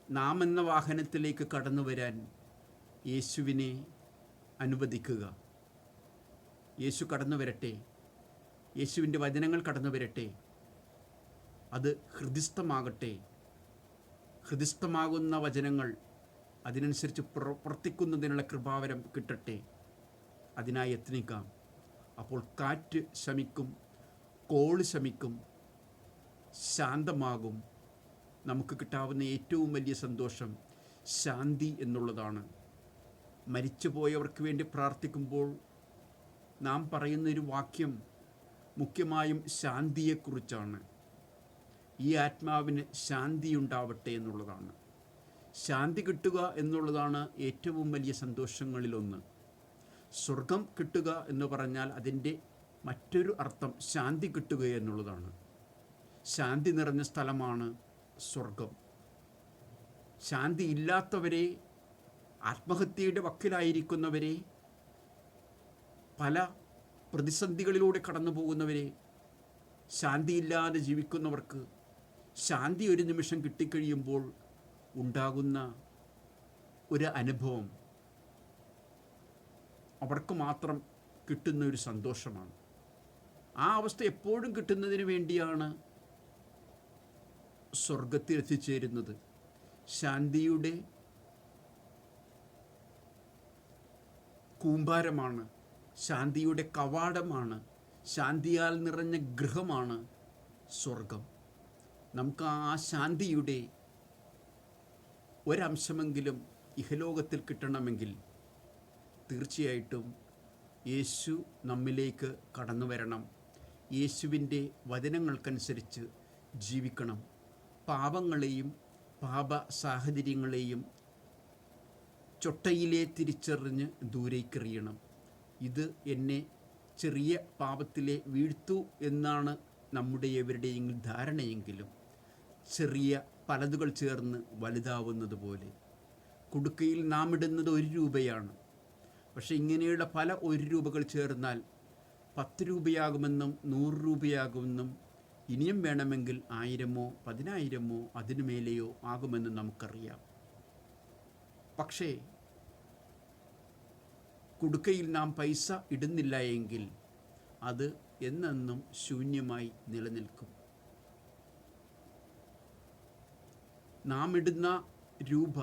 നാം എന്ന വാഹനത്തിലേക്ക് കടന്നു വരാൻ യേശുവിനെ അനുവദിക്കുക. യേശു കടന്നു വരട്ടെ. യേശുവിൻ്റെ വചനങ്ങൾ കടന്നു വരട്ടെ. അത് ഹൃദിസ്ഥമാകട്ടെ. ഹൃദിസ്ഥമാകുന്ന വചനങ്ങൾ അതിനനുസരിച്ച് പ്രവർത്തിക്കുന്നതിനുള്ള കൃപാവരം കിട്ടട്ടെ. അതിനായി യത്നിക്കാം. അപ്പോൾ കാറ്റ് ശമിക്കും, കോള് ശമിക്കും, ശാന്തമാകും. നമുക്ക് കിട്ടാവുന്ന ഏറ്റവും വലിയ സന്തോഷം ശാന്തി എന്നുള്ളതാണ്. മരിച്ചുപോയവർക്ക് വേണ്ടി പ്രാർത്ഥിക്കുമ്പോൾ നാം പറയുന്നൊരു വാക്യം മുഖ്യമായും ശാന്തിയെക്കുറിച്ചാണ്. ഈ ആത്മാവിന് ശാന്തി ഉണ്ടാവട്ടെ എന്നുള്ളതാണ്. ശാന്തി കിട്ടുക എന്നുള്ളതാണ് ഏറ്റവും വലിയ സന്തോഷങ്ങളിലൊന്ന്. സ്വർഗം കിട്ടുക എന്ന് പറഞ്ഞാൽ അതിൻ്റെ മറ്റൊരു അർത്ഥം ശാന്തി കിട്ടുക എന്നുള്ളതാണ്. ശാന്തി നിറഞ്ഞ സ്ഥലമാണ് സ്വർഗം. ശാന്തി ഇല്ലാത്തവരെ, ആത്മഹത്യയുടെ വക്കിലായിരിക്കുന്നവരെ, പല പ്രതിസന്ധികളിലൂടെ കടന്നു പോകുന്നവരെ, ശാന്തിയില്ലാതെ ജീവിക്കുന്നവർക്ക് ശാന്തി ഒരു നിമിഷം കിട്ടിക്കഴിയുമ്പോൾ ഉണ്ടാകുന്ന ഒരു അനുഭവം അവർക്ക് മാത്രം കിട്ടുന്ന ഒരു സന്തോഷമാണ്. ആ അവസ്ഥ എപ്പോഴും കിട്ടുന്നതിന് വേണ്ടിയാണ് സ്വർഗത്തിൽ എത്തിച്ചേരുന്നത്. ശാന്തിയുടെ കൂമ്പാരമാണ്, ശാന്തിയുടെ കവാടമാണ്, ശാന്തിയാൽ നിറഞ്ഞ ഗൃഹമാണ് സ്വർഗം. നമുക്ക് ആ ശാന്തിയുടെ ഒരംശമെങ്കിലും ഇഹലോകത്തിൽ കിട്ടണമെങ്കിൽ തീർച്ചയായിട്ടും യേശു നമ്മിലേക്ക് കടന്നു വരണം. യേശുവിൻ്റെ വചനങ്ങൾക്കനുസരിച്ച് ജീവിക്കണം. പാപങ്ങളെയും പാപ സാഹചര്യങ്ങളെയും ചൊട്ടയിലെ തിരിച്ചറിഞ്ഞ് ദൂരേക്കെറിയണം. ഇത് എന്നെ ചെറിയ പാപത്തിലെ വീഴ്ത്തു എന്നാണ് നമ്മുടെ എവരുടെയും ധാരണയെങ്കിലും ചെറിയ പലതുകൾ ചേർന്ന് വലുതാവുന്നത് പോലെ. കുടുക്കയിൽ നാം ഇടുന്നത് 1 രൂപയാണ്. പക്ഷേ ഇങ്ങനെയുള്ള പല 1 രൂപകൾ ചേർന്നാൽ 10 രൂപയാകുമെന്നും 100 രൂപയാകുമെന്നും ഇനിയും വേണമെങ്കിൽ 1000-ഓ 10,000-ഓ അതിനു മേലെയോ ആകുമെന്നും നമുക്കറിയാം. പക്ഷേ കുടുക്കയിൽ നാം പൈസ ഇടുന്നില്ല എങ്കിൽ അത് എന്നെന്നും ശൂന്യമായി നിലനിൽക്കും. നാം ഇടുന്ന രൂപ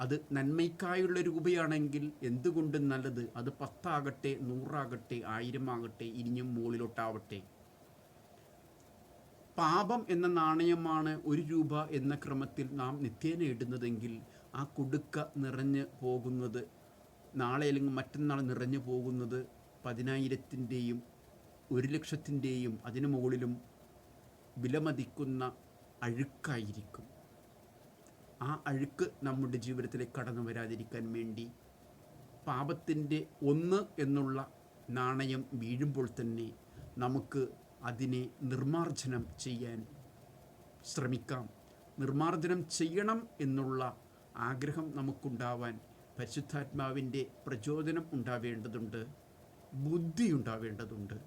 അത് നന്മയ്ക്കായുള്ള രൂപയാണെങ്കിൽ എന്തുകൊണ്ടും നല്ലത്. അത് 10 ആകട്ടെ, 100 ആകട്ടെ, 1000 ആകട്ടെ, ഇനിയും മുകളിലോട്ടാവട്ടെ. പാപം എന്ന നാണയമാണ് 1 രൂപ എന്ന ക്രമത്തിൽ നാം നിത്യേന ഇടുന്നതെങ്കിൽ ആ കുടുക്ക നിറഞ്ഞ് പോകുന്നത്, നാളെ അല്ലെങ്കിൽ മറ്റന്നാൾ നിറഞ്ഞു പോകുന്നത് 10,000-ൻ്റെയും 1,00,000-ൻ്റെയും അതിനു മുകളിലും വിലമതിക്കുന്ന അഴുക്കായിരിക്കും. ആ അഴുക്ക് നമ്മുടെ ജീവിതത്തിലേക്ക് കടന്നു വരാതിരിക്കാൻ വേണ്ടി പാപത്തിൻ്റെ 1 എന്നുള്ള നാണയം വീഴുമ്പോൾ തന്നെ നമുക്ക് അതിനെ നിർമ്മാർജ്ജനം ചെയ്യാൻ ശ്രമിക്കാം. നിർമ്മാർജ്ജനം ചെയ്യണം എന്നുള്ള ആഗ്രഹം നമുക്കുണ്ടാവാൻ പരിശുദ്ധാത്മാവിൻ്റെ പ്രചോദനം ഉണ്ടാവേണ്ടതുണ്ട്. ബുദ്ധി ഉണ്ടാവേണ്ടതുണ്ട്.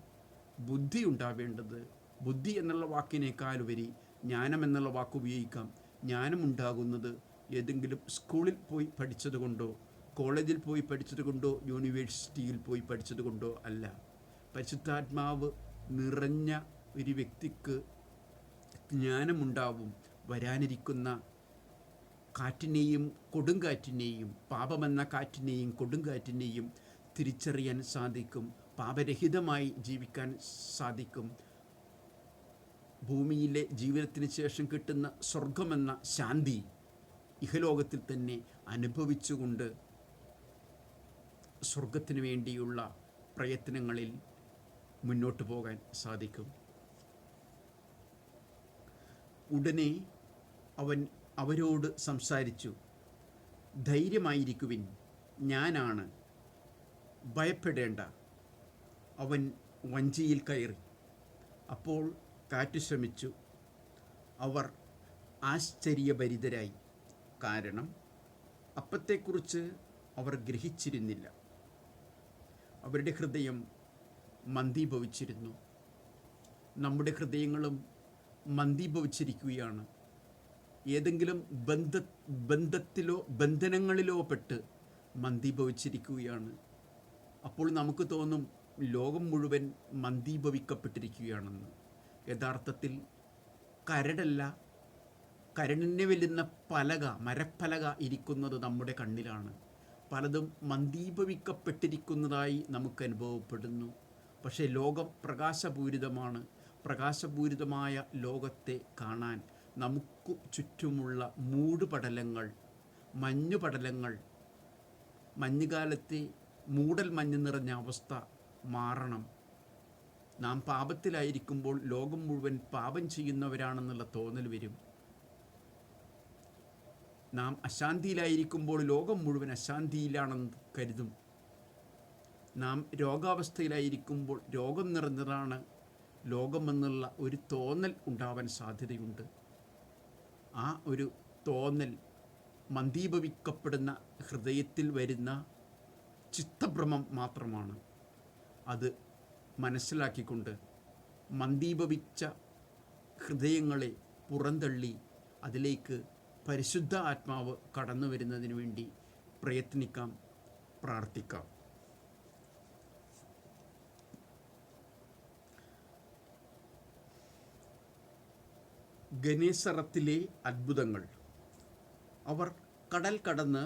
ബുദ്ധി എന്നുള്ള വാക്കിനേക്കാളുപരി ജ്ഞാനം എന്നുള്ള വാക്ക് ഉപയോഗിക്കാം. ജ്ഞാനമുണ്ടാകുന്നത് ഏതെങ്കിലും സ്കൂളിൽ പോയി പഠിച്ചത് കൊണ്ടോ, കോളേജിൽ പോയി പഠിച്ചത് കൊണ്ടോ, യൂണിവേഴ്സിറ്റിയിൽ പോയി പഠിച്ചത് കൊണ്ടോ അല്ല. പരിശുദ്ധാത്മാവ് നിറഞ്ഞ ഒരു വ്യക്തിക്ക് ജ്ഞാനമുണ്ടാവും. വരാനിരിക്കുന്ന കാറ്റിനെയും കൊടുങ്കാറ്റിനെയും, പാപമെന്ന കാറ്റിനെയും കൊടുങ്കാറ്റിനെയും തിരിച്ചറിയാൻ സാധിക്കും. പാപരഹിതമായി ജീവിക്കാൻ സാധിക്കും. ഭൂമിയിലെ ജീവിതത്തിന് ശേഷം കിട്ടുന്ന സ്വർഗമെന്ന ശാന്തി ഇഹലോകത്തിൽ തന്നെ അനുഭവിച്ചുകൊണ്ട് സ്വർഗത്തിന് വേണ്ടിയുള്ള പ്രയത്നങ്ങളിൽ മുന്നോട്ട് പോകാൻ സാധിക്കും. ഉടനെ അവൻ അവരോട് സംസാരിച്ചു, ധൈര്യമായിരിക്കുവിൻ, ഞാനാണ്, ഭയപ്പെടേണ്ട. അവൻ വഞ്ചിയിൽ കയറി. അപ്പോൾ കാറ്റ് ശമിച്ചു. അവർ ആശ്ചര്യഭരിതരായി. കാരണം അപ്പത്തെക്കുറിച്ച് അവർ ഗ്രഹിച്ചിരുന്നില്ല. അവരുടെ ഹൃദയം മന്ദീഭവിച്ചിരുന്നു. നമ്മുടെ ഹൃദയങ്ങളും മന്ദീഭവിച്ചിരിക്കുകയാണ്. ഏതെങ്കിലും ബന്ധത്തിലോ ബന്ധനങ്ങളിലോ പെട്ട് മന്ദീഭവിച്ചിരിക്കുകയാണ്. അപ്പോൾ നമുക്ക് തോന്നും, ലോകം മുഴുവൻ മന്ദീഭവിക്കപ്പെട്ടിരിക്കുകയാണെന്ന്. യഥാർത്ഥത്തിൽ കരടല്ല, കരടിനെ വെല്ലുന്ന പലക, മരപ്പലക ഇരിക്കുന്നത് നമ്മുടെ കണ്ണിലാണ്. പലതും മന്ദീഭവിക്കപ്പെട്ടിരിക്കുന്നതായി നമുക്ക് അനുഭവപ്പെടുന്നു. പക്ഷേ ലോകം പ്രകാശപൂരിതമാണ്. പ്രകാശപൂരിതമായ ലോകത്തെ കാണാൻ നമുക്ക് ചുറ്റുമുള്ള മൂടുപടലങ്ങൾ, മഞ്ഞുപടലങ്ങൾ, മഞ്ഞുകാലത്തെ മൂടൽ മഞ്ഞ് നിറഞ്ഞ അവസ്ഥ മാറണം. നാം പാപത്തിലായിരിക്കുമ്പോൾ ലോകം മുഴുവൻ പാപം ചെയ്യുന്നവരാണെന്നുള്ള തോന്നൽ വരും. നാം അശാന്തിയിലായിരിക്കുമ്പോൾ ലോകം മുഴുവൻ അശാന്തിയിലാണെന്ന് കരുതും. നാം രോഗാവസ്ഥയിലായിരിക്കുമ്പോൾ രോഗം നിറഞ്ഞതാണ് ലോകമെന്നുള്ള ഒരു തോന്നൽ ഉണ്ടാവാൻ സാധ്യതയുണ്ട്. ആ ഒരു തോന്നൽ മന്ദീഭവിക്കപ്പെടുന്ന ഹൃദയത്തിൽ വരുന്ന ചിത്തഭ്രമം മാത്രമാണ്. അത് മനസ്സിലാക്കിക്കൊണ്ട് മന്ദീഭവിച്ച ഹൃദയങ്ങളെ പുറന്തള്ളി അതിലേക്ക് പരിശുദ്ധ ആത്മാവ് കടന്നു വരുന്നതിന് വേണ്ടി പ്രയത്നിക്കാം, പ്രാർത്ഥിക്കാം. ഗനേസറത്തിലെ അത്ഭുതങ്ങൾ. അവർ കടൽ കടന്ന്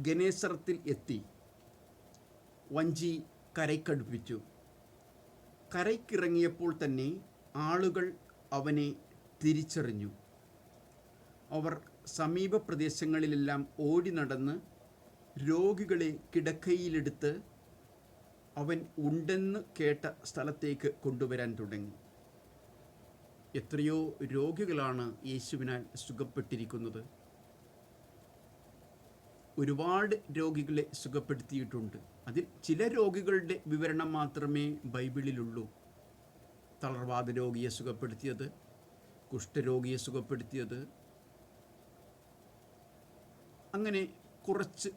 ഗനേസറത്തിൽ എത്തി. വഞ്ചി കരയ്ക്കടുപ്പിച്ചു. കരയ്ക്കിറങ്ങിയപ്പോൾ തന്നെ ആളുകൾ അവനെ തിരിച്ചറിഞ്ഞു. അവർ സമീപ പ്രദേശങ്ങളിലെല്ലാം ഓടി നടന്ന് രോഗികളെ കിടക്കയിലെടുത്ത് അവൻ ഉണ്ടെന്ന് കേട്ട സ്ഥലത്തേക്ക് കൊണ്ടുവരാൻ തുടങ്ങി. എത്രയോ രോഗികളാണ് യേശുവിനാൽ സുഖപ്പെട്ടിരിക്കുന്നത്. ഒരുപാട് രോഗികളെ സുഖപ്പെടുത്തിയിട്ടുണ്ട്. അതിൽ ചില രോഗികളുടെ വിവരണം മാത്രമേ ബൈബിളിലുള്ളൂ. തളർവാദ രോഗിയെ സുഖപ്പെടുത്തിയത്, കുഷ്ഠരോഗിയെ സുഖപ്പെടുത്തിയത്, അങ്ങനെ കുറച്ച്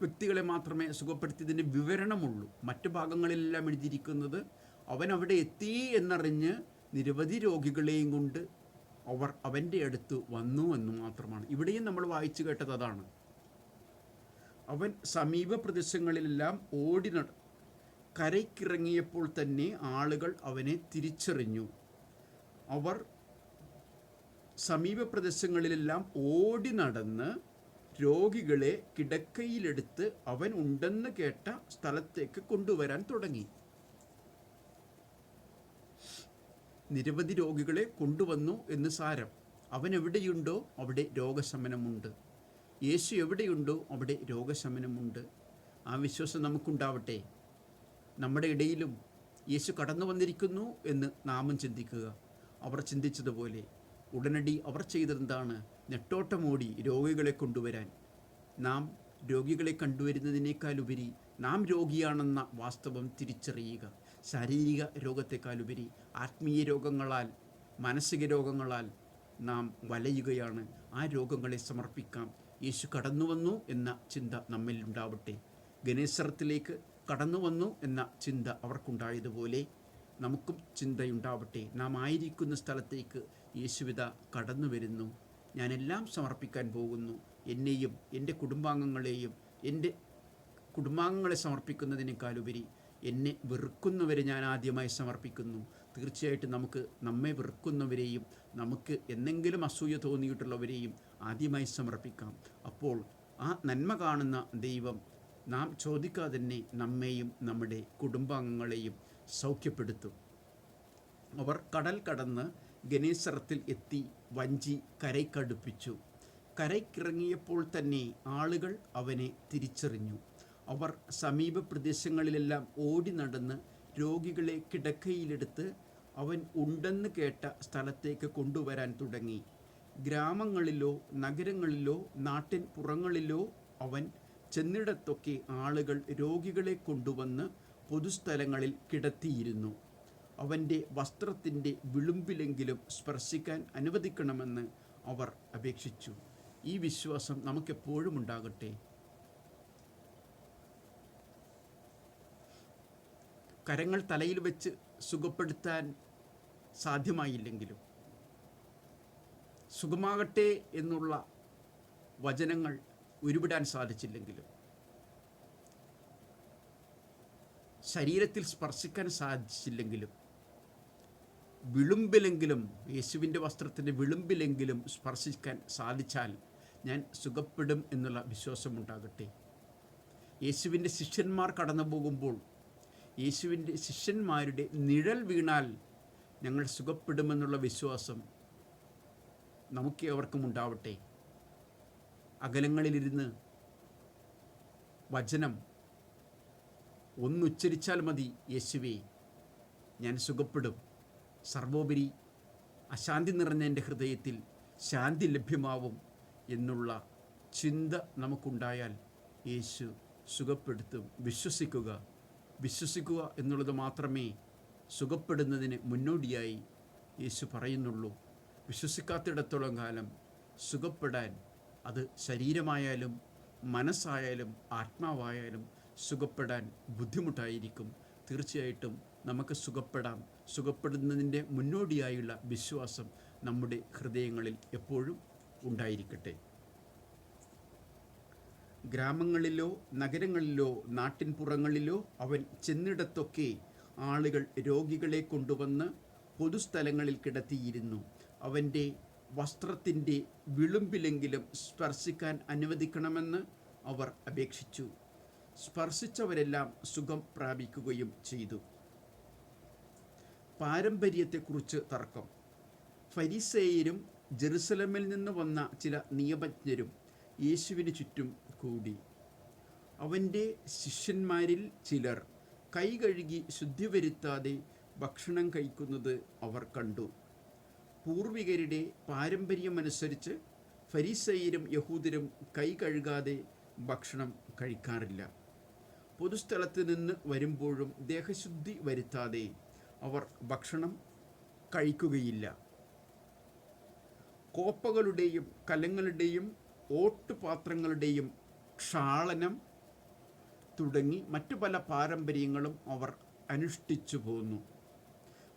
വ്യക്തികളെ മാത്രമേ സുഖപ്പെടുത്തിയതിൻ്റെ വിവരണമുള്ളൂ. മറ്റു ഭാഗങ്ങളിലെല്ലാം എഴുതിയിരിക്കുന്നത് അവൻ അവിടെ എത്തി എന്നറിഞ്ഞ് നിരവധി രോഗികളെയും കൊണ്ട് അവർ അവൻ്റെ അടുത്ത് വന്നു എന്ന് മാത്രമാണ്. ഇവിടെയും നമ്മൾ വായിച്ചു കേട്ടത് അതാണ്. അവൻ സമീപ പ്രദേശങ്ങളിലെല്ലാം കരയ്ക്കിറങ്ങിയപ്പോൾ തന്നെ ആളുകൾ അവനെ തിരിച്ചറിഞ്ഞു. അവർ സമീപ പ്രദേശങ്ങളിലെല്ലാം ഓടി നടന്ന് രോഗികളെ കിടക്കയിലെടുത്ത് അവൻ ഉണ്ടെന്ന് കേട്ട സ്ഥലത്തേക്ക് കൊണ്ടുവരാൻ തുടങ്ങി. നിരവധി രോഗികളെ കൊണ്ടുവന്നു എന്ന് സാരം. അവൻ എവിടെയുണ്ടോ അവിടെ രോഗശമനമുണ്ട്. യേശു എവിടെയുണ്ടോ അവിടെ രോഗശമനമുണ്ട്. ആ വിശ്വാസം നമുക്കുണ്ടാവട്ടെ. നമ്മുടെ ഇടയിലും യേശു കടന്നു വന്നിരിക്കുന്നു എന്ന് നാമും ചിന്തിക്കുക. അവർ ചിന്തിച്ചതുപോലെ ഉടനടി അവർ ചെയ്തതെന്താണ്? നെട്ടോട്ടമോടി രോഗികളെ കൊണ്ടുവരാൻ. നാം രോഗികളെ കണ്ടുവരുന്നതിനേക്കാളുപരി നാം രോഗിയാണെന്ന വാസ്തവം തിരിച്ചറിയുക. ശാരീരിക രോഗത്തെക്കാളുപരി ആത്മീയ രോഗങ്ങളാൽ, മാനസിക രോഗങ്ങളാൽ നാം വലയുകയാണ്. ആ രോഗങ്ങളെ സമർപ്പിക്കാം. യേശു കടന്നു വന്നു എന്ന ചിന്ത നമ്മിൽ ഉണ്ടാവട്ടെ. ഗനേസറത്തിലേക്ക് കടന്നു വന്നു എന്ന ചിന്ത അവർക്കുണ്ടായതുപോലെ നമുക്കും ചിന്തയുണ്ടാവട്ടെ. നാം ആയിരിക്കുന്ന സ്ഥലത്തേക്ക് യേശുവിത കടന്നു വരുന്നു. ഞാനെല്ലാം സമർപ്പിക്കാൻ പോകുന്നു. എന്നെയും എൻ്റെ കുടുംബാംഗങ്ങളെ സമർപ്പിക്കുന്നതിനേക്കാളുപരി എന്നെ വെറുക്കുന്നവരെ ഞാൻ ആദ്യമായി സമർപ്പിക്കുന്നു. തീർച്ചയായിട്ടും നമുക്ക് നമ്മെ വെറുക്കുന്നവരെയും നമുക്ക് എന്തെങ്കിലും അസൂയ തോന്നിയിട്ടുള്ളവരെയും ആദ്യമായി സമർപ്പിക്കാം. അപ്പോൾ ആ നന്മ കാണുന്ന ദൈവം നാം ചോദിക്കാതെ തന്നെ നമ്മെയും നമ്മുടെ കുടുംബാംഗങ്ങളെയും സൗഖ്യപ്പെടുത്തും. അവർ കടൽ കടന്ന് ഗനേസറത്തിൽ എത്തി വഞ്ചി കരയ്ക്കടുപ്പിച്ചു. കരയ്ക്കിറങ്ങിയപ്പോൾ തന്നെ ആളുകൾ അവനെ തിരിച്ചറിഞ്ഞു. അവർ സമീപ പ്രദേശങ്ങളിലെല്ലാം ഓടി നടന്ന് രോഗികളെ കിടക്കയിലെടുത്ത് അവൻ ഉണ്ടെന്ന് കേട്ട സ്ഥലത്തേക്ക് കൊണ്ടുവരാൻ തുടങ്ങി. ഗ്രാമങ്ങളിലോ നഗരങ്ങളിലോ നാട്ടിൻ പുറങ്ങളിലോ അവൻ ചെന്നിടത്തൊക്കെ ആളുകൾ രോഗികളെ കൊണ്ടുവന്ന് പൊതുസ്ഥലങ്ങളിൽ കിടത്തിയിരുന്നു. അവൻ്റെ വസ്ത്രത്തിൻ്റെ വിളുമ്പിലെങ്കിലും സ്പർശിക്കാൻ അനുവദിക്കണമെന്ന് അവർ അപേക്ഷിച്ചു. ഈ വിശ്വാസം നമുക്കെപ്പോഴും ഉണ്ടാകട്ടെ. കരങ്ങൾ തലയിൽ വെച്ച് സുഖപ്പെടുത്താൻ സാധ്യമായില്ലെങ്കിലും, സുഖമാകട്ടെ എന്നുള്ള വചനങ്ങൾ ഉരുവിടാൻ സാധിച്ചില്ലെങ്കിലും, ശരീരത്തിൽ സ്പർശിക്കാൻ സാധിച്ചില്ലെങ്കിലും വിളുമ്പിലെങ്കിലും, യേശുവിൻ്റെ വസ്ത്രത്തിൻ്റെ വിളുമ്പിലെങ്കിലും സ്പർശിക്കാൻ സാധിച്ചാൽ ഞാൻ സുഖപ്പെടും എന്നുള്ള വിശ്വാസമുണ്ടാകട്ടെ. യേശുവിൻ്റെ ശിഷ്യന്മാർ കടന്നു പോകുമ്പോൾ യേശുവിൻ്റെ ശിഷ്യന്മാരുടെ നിഴൽ വീണാൽ ഞങ്ങൾ സുഖപ്പെടുമെന്നുള്ള വിശ്വാസം നമുക്ക് ഏവർക്കും ഉണ്ടാവട്ടെ. അകലങ്ങളിലിരുന്ന് വചനം ഒന്നുച്ചരിച്ചാൽ മതി, യേശുവേ ഞാൻ സുഖപ്പെടും. സർവോപരി അശാന്തി നിറഞ്ഞ എൻ്റെ ഹൃദയത്തിൽ ശാന്തി ലഭ്യമാവും എന്നുള്ള ചിന്ത നമുക്കുണ്ടായാൽ യേശു സുഖപ്പെടുത്തും. വിശ്വസിക്കുക എന്നുള്ളത് മാത്രമേ സുഖപ്പെടുന്നതിന് മുന്നോടിയായി യേശു പറയുന്നുള്ളൂ. വിശ്വസിക്കാത്തിടത്തോളം കാലം സുഖപ്പെടാൻ, അത് ശരീരമായാലും മനസ്സായാലും ആത്മാവായാലും സുഖപ്പെടാൻ ബുദ്ധിമുട്ടായിരിക്കും. തീർച്ചയായിട്ടും നമുക്ക് സുഖപ്പെടാം. സുഖപ്പെടുന്നതിൻ്റെ മുന്നോടിയായുള്ള വിശ്വാസം നമ്മുടെ ഹൃദയങ്ങളിൽ എപ്പോഴും ഉണ്ടായിരിക്കട്ടെ. ഗ്രാമങ്ങളിലോ നഗരങ്ങളിലോ നാട്ടിൻപുറങ്ങളിലോ അവൻ ചെന്നിടത്തൊക്കെ ആളുകൾ രോഗികളെ കൊണ്ടുവന്ന് പൊതുസ്ഥലങ്ങളിൽ കിടത്തിയിരുന്നു. അവൻ്റെ വസ്ത്രത്തിൻ്റെ വിളുമ്പിലെങ്കിലും സ്പർശിക്കാൻ അനുവദിക്കണമെന്ന് അവർ അപേക്ഷിച്ചു. സ്പർശിച്ചവരെല്ലാം സുഖം പ്രാപിക്കുകയും ചെയ്തു. പാരമ്പര്യത്തെക്കുറിച്ച് തർക്കം. ഫരിസേയരും ജെറുസലമിൽ നിന്ന് വന്ന ചില നിയമജ്ഞരും യേശുവിന് ചുറ്റും കൂടി. അവൻ്റെ ശിഷ്യന്മാരിൽ ചിലർ കൈ കഴുകി ശുദ്ധി വരുത്താതെ ഭക്ഷണം കഴിക്കുന്നത് അവർ കണ്ടു. പൂർവികരുടെ പാരമ്പര്യമനുസരിച്ച് ഫരിസേയരും യഹൂദരും കൈ കഴുകാതെ ഭക്ഷണം കഴിക്കാറില്ല. പൊതുസ്ഥലത്ത് നിന്ന് വരുമ്പോഴും ദേഹശുദ്ധി വരുത്താതെ അവർ ഭക്ഷണം കഴിക്കുകയില്ല. കോപ്പകളുടെയും കലങ്ങളുടെയും ഓട്ടുപാത്രങ്ങളുടെയും ക്ഷാളനം തുടങ്ങി മറ്റു പല പാരമ്പര്യങ്ങളും അവർ അനുഷ്ഠിച്ചു പോന്നു.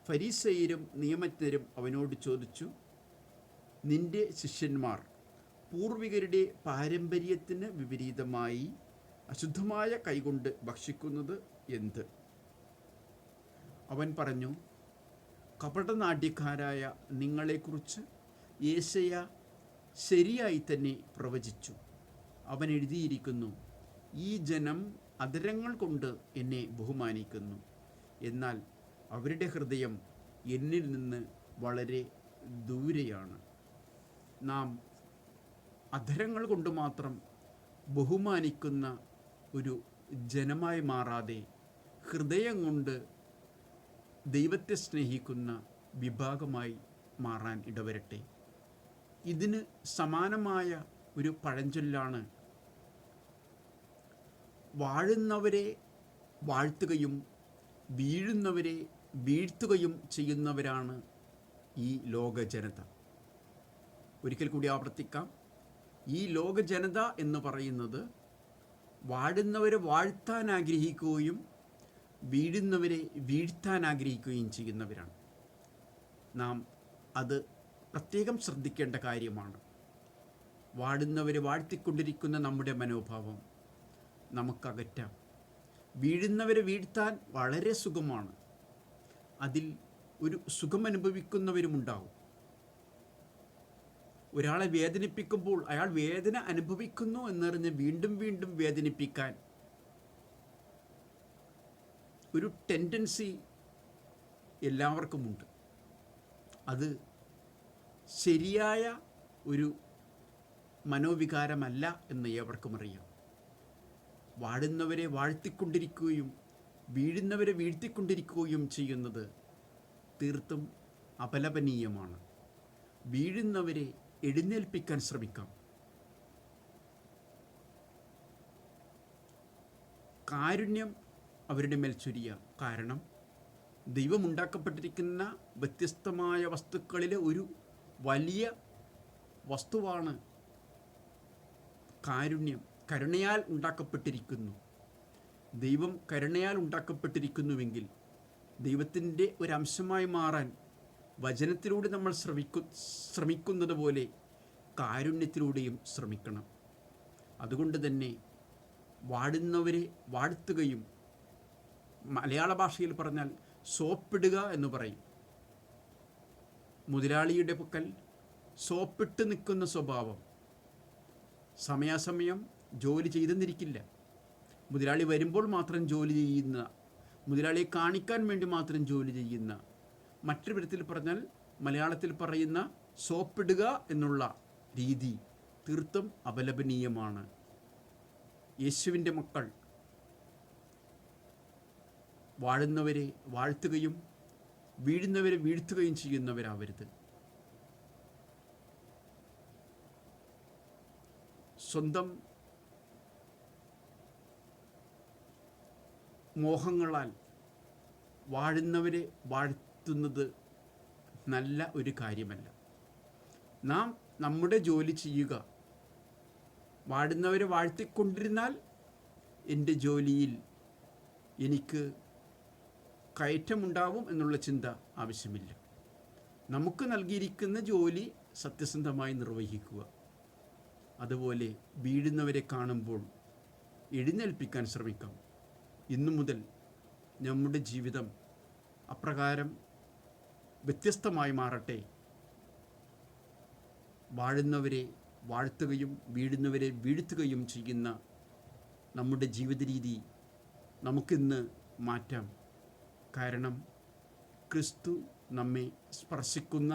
ഫരിസേയരും നിയമജ്ഞരും അവനോട് ചോദിച്ചു, നിന്റെ ശിഷ്യന്മാർ പൂർവികരുടെ പാരമ്പര്യത്തിന് വിപരീതമായി അശുദ്ധമായ കൈകൊണ്ട് ഭക്ഷിക്കുന്നത് എന്ത്? അവൻ പറഞ്ഞു, കപടനാട്യക്കാരായ നിങ്ങളെക്കുറിച്ച് യേശയ്യാ ശരിയായി തന്നെ പ്രവചിച്ചു. അവൻ എഴുതിയിരിക്കുന്നു, ഈ ജനം അധരങ്ങൾ കൊണ്ട് എന്നെ ബഹുമാനിക്കുന്നു, എന്നാൽ അവരുടെ ഹൃദയം എന്നിൽ നിന്ന് വളരെ ദൂരെയാണ്. നാം അധരങ്ങൾ കൊണ്ട് മാത്രം ബഹുമാനിക്കുന്ന ഒരു ജനമായി മാറാതെ ഹൃദയം കൊണ്ട് ദൈവത്തെ സ്നേഹിക്കുന്ന വിഭാഗമായി മാറാൻ ഇടവരട്ടെ. ഇതിന് സമാനമായ ഒരു പഴഞ്ചൊല്ലാണ്, വാഴുന്നവരെ വാഴ്ത്തുകയും വീഴുന്നവരെ വീഴ്ത്തുകയും ചെയ്യുന്നവരാണ് ഈ ലോക ജനത. ഒരിക്കൽ കൂടി ആവർത്തിക്കാം. ഈ ലോക ജനത എന്ന് പറയുന്നത് വാഴുന്നവരെ വാഴ്ത്താൻ ആഗ്രഹിക്കുകയും വീഴുന്നവരെ വീഴ്ത്താൻ ആഗ്രഹിക്കുകയും ചെയ്യുന്നവരാണ്. നാം അത് പ്രത്യേകം ശ്രദ്ധിക്കേണ്ട കാര്യമാണ്. വാഴുന്നവരെ വാഴ്ത്തിക്കൊണ്ടിരിക്കുന്ന നമ്മുടെ മനോഭാവം നമുക്കകറ്റാം. വീഴുന്നവരെ വീഴ്ത്താൻ വളരെ സുഖമാണ്. അതിൽ ഒരു സുഖമനുഭവിക്കുന്നവരുമുണ്ടാവും. ഒരാളെ വേദനിപ്പിക്കുമ്പോൾ അയാൾ വേദന അനുഭവിക്കുന്നു എന്നറിഞ്ഞ് വീണ്ടും വീണ്ടും വേദനിപ്പിക്കാൻ ഒരു ടെൻഡൻസി എല്ലാവർക്കുമുണ്ട്. അത് ശരിയായ ഒരു മനോവികാരമല്ല എന്ന് ഏവർക്കും അറിയാം. വാഴുന്നവരെ വാഴ്ത്തിക്കൊണ്ടിരിക്കുകയും വീഴുന്നവരെ വീഴ്ത്തിക്കൊണ്ടിരിക്കുകയും ചെയ്യുന്നത് തീർത്തും അപലപനീയമാണ്. വീഴുന്നവരെ എഴുന്നേൽപ്പിക്കാൻ ശ്രമിക്കാം. കാരുണ്യം അവരുടെ മേൽ ചൊരിയാം. കാരണം ദൈവമുണ്ടാക്കപ്പെട്ടിരിക്കുന്ന വ്യത്യസ്തമായ വസ്തുക്കളിലെ ഒരു വലിയ വസ്തുവാണ് കാരുണ്യം. കരുണയാൽ ഉണ്ടാക്കപ്പെട്ടിരിക്കുന്നു. ദൈവം കരുണയാൽ ഉണ്ടാക്കപ്പെട്ടിരിക്കുന്നുവെങ്കിൽ ദൈവത്തിൻ്റെ ഒരംശമായി മാറാൻ വചനത്തിലൂടെ നമ്മൾ ശ്രമിക്കുന്നത് പോലെ കാരുണ്യത്തിലൂടെയും ശ്രമിക്കണം. അതുകൊണ്ട് തന്നെ വാഴുന്നവരെ വാഴ്ത്തുകയും മലയാള ഭാഷയിൽ പറഞ്ഞാൽ സോപ്പിടുക എന്ന് പറയും. മുതലാളിയുടെ പക്കൽ സോപ്പിട്ട് നിൽക്കുന്ന സ്വഭാവം, സമയാസമയം ജോലി ചെയ്തെന്നിരിക്കില്ല, മുതലാളി വരുമ്പോൾ മാത്രം ജോലി ചെയ്യുന്ന, മുതലാളിയെ കാണിക്കാൻ വേണ്ടി മാത്രം ജോലി ചെയ്യുന്ന, മറ്റൊരു വിധത്തിൽ പറഞ്ഞാൽ മലയാളത്തിൽ പറയുന്ന സോപ്പിടുക എന്നുള്ള രീതി തീർത്തും അപലപനീയമാണ്. യേശുവിൻ്റെ മക്കൾ വാഴുന്നവരെ വാഴ്ത്തുകയും വീഴുന്നവരെ വീഴ്ത്തുകയും ചെയ്യുന്നവരാവരുത്. സ്വന്തം മോഹങ്ങളാൽ വാഴുന്നവരെ വാഴ്ത്തുന്നത് നല്ല ഒരു കാര്യമല്ല. നാം നമ്മുടെ ജോലി ചെയ്യുക, വാഴുന്നവരെ വാഴ്ത്തിക്കൊണ്ടിരുന്നാൽ എൻ്റെ ജോലിയിൽ എനിക്ക് കയറ്റമുണ്ടാവും എന്നുള്ള ചിന്ത ആവശ്യമില്ല. നമുക്ക് നൽകിയിരിക്കുന്ന ജോലി സത്യസന്ധമായി നിർവഹിക്കുക. അതുപോലെ വീഴുന്നവരെ കാണുമ്പോൾ എഴുന്നേൽപ്പിക്കാൻ ശ്രമിക്കാം. ഇന്നു മുതൽ നമ്മുടെ ജീവിതം അപ്രകാരം വ്യത്യസ്തമായി മാറട്ടെ. വാഴുന്നവരെ വാഴ്ത്തുകയും വീഴുന്നവരെ വീഴ്ത്തുകയും ചെയ്യുന്ന നമ്മുടെ ജീവിത രീതി നമുക്കിന്ന് മാറ്റാം. കാരണം ക്രിസ്തു നമ്മെ സ്പർശിക്കുന്ന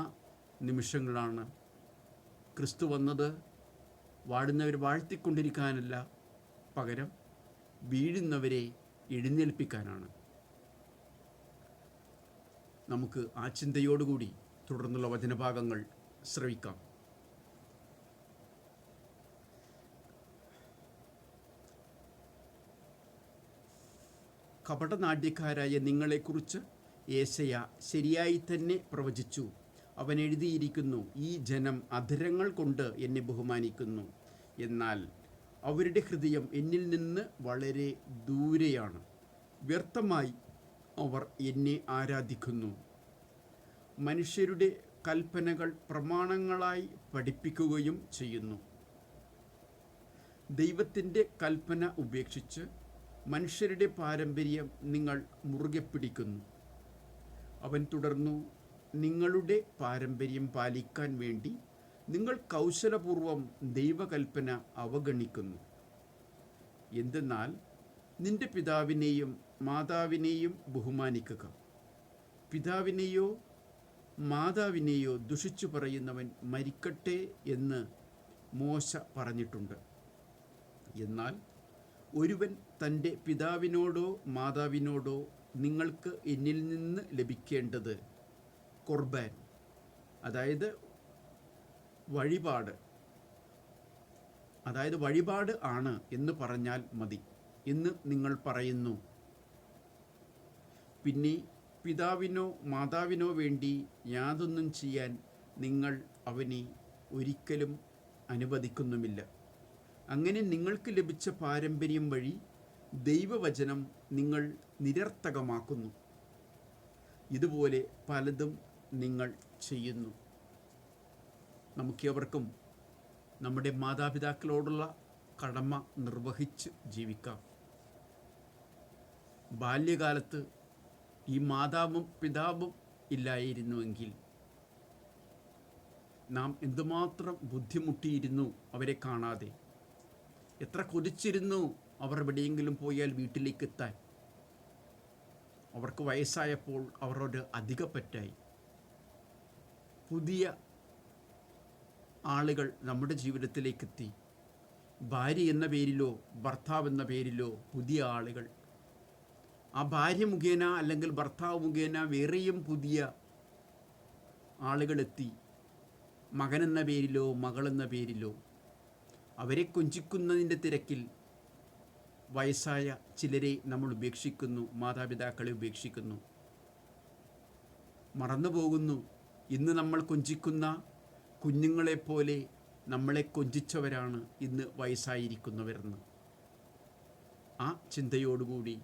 നിമിഷങ്ങളാണ്. ക്രിസ്തു വന്നത് വാഴുന്നവരെ വാഴ്ത്തിക്കൊണ്ടിരിക്കാനല്ല, പകരം വീഴുന്നവരെ എഴുന്നേൽപ്പിക്കാനാണ്. നമുക്ക് ആ ചിന്തയോടുകൂടി തുടർന്നുള്ള വചനഭാഗങ്ങൾ ശ്രവിക്കാം. കപടനാട്യക്കാരായ നിങ്ങളെക്കുറിച്ച് യേശയ്യാ ശരിയായി തന്നെ പ്രവചിച്ചു. അവൻ എഴുതിയിരിക്കുന്നു, ഈ ജനം അധരങ്ങൾ കൊണ്ട് എന്നെ ബഹുമാനിക്കുന്നു, എന്നാൽ അവരുടെ ഹൃദയം എന്നിൽ നിന്ന് വളരെ ദൂരെയാണ്. വ്യർത്ഥമായി അവർ എന്നെ ആരാധിക്കുന്നു. മനുഷ്യരുടെ കൽപ്പനകൾ പ്രമാണങ്ങളായി പഠിപ്പിക്കുകയും ചെയ്യുന്നു. ദൈവത്തിൻ്റെ കൽപ്പന ഉപേക്ഷിച്ച് മനുഷ്യരുടെ പാരമ്പര്യം നിങ്ങൾ മുറുകെ പിടിക്കുന്നു. അവൻ തുടർന്നു, നിങ്ങളുടെ പാരമ്പര്യം പാലിക്കാൻ വേണ്ടി നിങ്ങൾ കൗശലപൂർവം ദൈവകൽപ്പന അവഗണിക്കുന്നു. എന്തെന്നാൽ നിന്റെ പിതാവിനെയും മാതാവിനെയും ബഹുമാനിക്കുക. പിതാവിനെയോ മാതാവിനെയോ ദുഷിച്ചു പറയുന്നവൻ മരിക്കട്ടെ എന്ന് മോശ പറഞ്ഞിട്ടുണ്ട്. എന്നാൽ ഒരുവൻ തൻ്റെ പിതാവിനോടോ മാതാവിനോടോ നിങ്ങൾക്ക് എന്നിൽ നിന്ന് ലഭിക്കേണ്ടത് ഖുർബാൻ, അതായത് വഴിപാട് ആണ് എന്ന് പറഞ്ഞാൽ മതി എന്ന് നിങ്ങൾ പറയുന്നു. പിന്നെ പിതാവിനോ മാതാവിനോ വേണ്ടി യാതൊന്നും ചെയ്യാൻ നിങ്ങൾ അവനെ ഒരിക്കലും അനുവദിക്കുന്നുമില്ല. അങ്ങനെ നിങ്ങൾക്ക് ലഭിച്ച പാരമ്പര്യം വഴി ദൈവവചനം നിങ്ങൾ നിരർത്ഥകമാക്കുന്നു. ഇതുപോലെ പലതും നിങ്ങൾ ചെയ്യുന്നു. നമുക്കേവർക്കും നമ്മുടെ മാതാപിതാക്കളോടുള്ള കടമ നിർവഹിച്ച് ജീവിക്കാം. ബാല്യകാലത്ത് ഈ മാതാവും പിതാവും ഇല്ലായിരുന്നുവെങ്കിൽ നാം എന്തുമാത്രം ബുദ്ധിമുട്ടിയിരുന്നു അവരെ കാണാതെ. എത്ര കൊതിച്ചിരുന്നു അവർ എവിടെയെങ്കിലും പോയാൽ വീട്ടിലേക്ക് എത്താൻ. അവർക്ക് വയസ്സായപ്പോൾ അവർ ഒരു അധികപ്പറ്റായി. പുതിയ ആളുകൾ നമ്മുടെ ജീവിതത്തിലേക്കെത്തി. ഭാര്യ എന്ന പേരിലോ ഭർത്താവ് എന്ന പേരിലോ പുതിയ ആളുകൾ. ആ ഭാര്യ മുഖേന അല്ലെങ്കിൽ ഭർത്താവ് മുഖേന വേറെയും പുതിയ ആളുകളെത്തി. മകനെന്ന പേരിലോ മകളെന്ന പേരിലോ. അവരെ കൊഞ്ചിക്കുന്നതിൻ്റെ തിരക്കിൽ വയസ്സായ ചിലരെ നമ്മൾ ഉപേക്ഷിക്കുന്നു, മാതാപിതാക്കളെ ഉപേക്ഷിക്കുന്നു, മറന്നുപോകുന്നു. ഇന്ന് നമ്മൾ കൊഞ്ചിക്കുന്ന കുഞ്ഞുങ്ങളെപ്പോലെ നമ്മളെ കൊഞ്ചിച്ചവരാണ് ഇന്ന് വയസ്സായിരിക്കുന്നവരെന്ന്. ആ ചിന്തയോടുകൂടി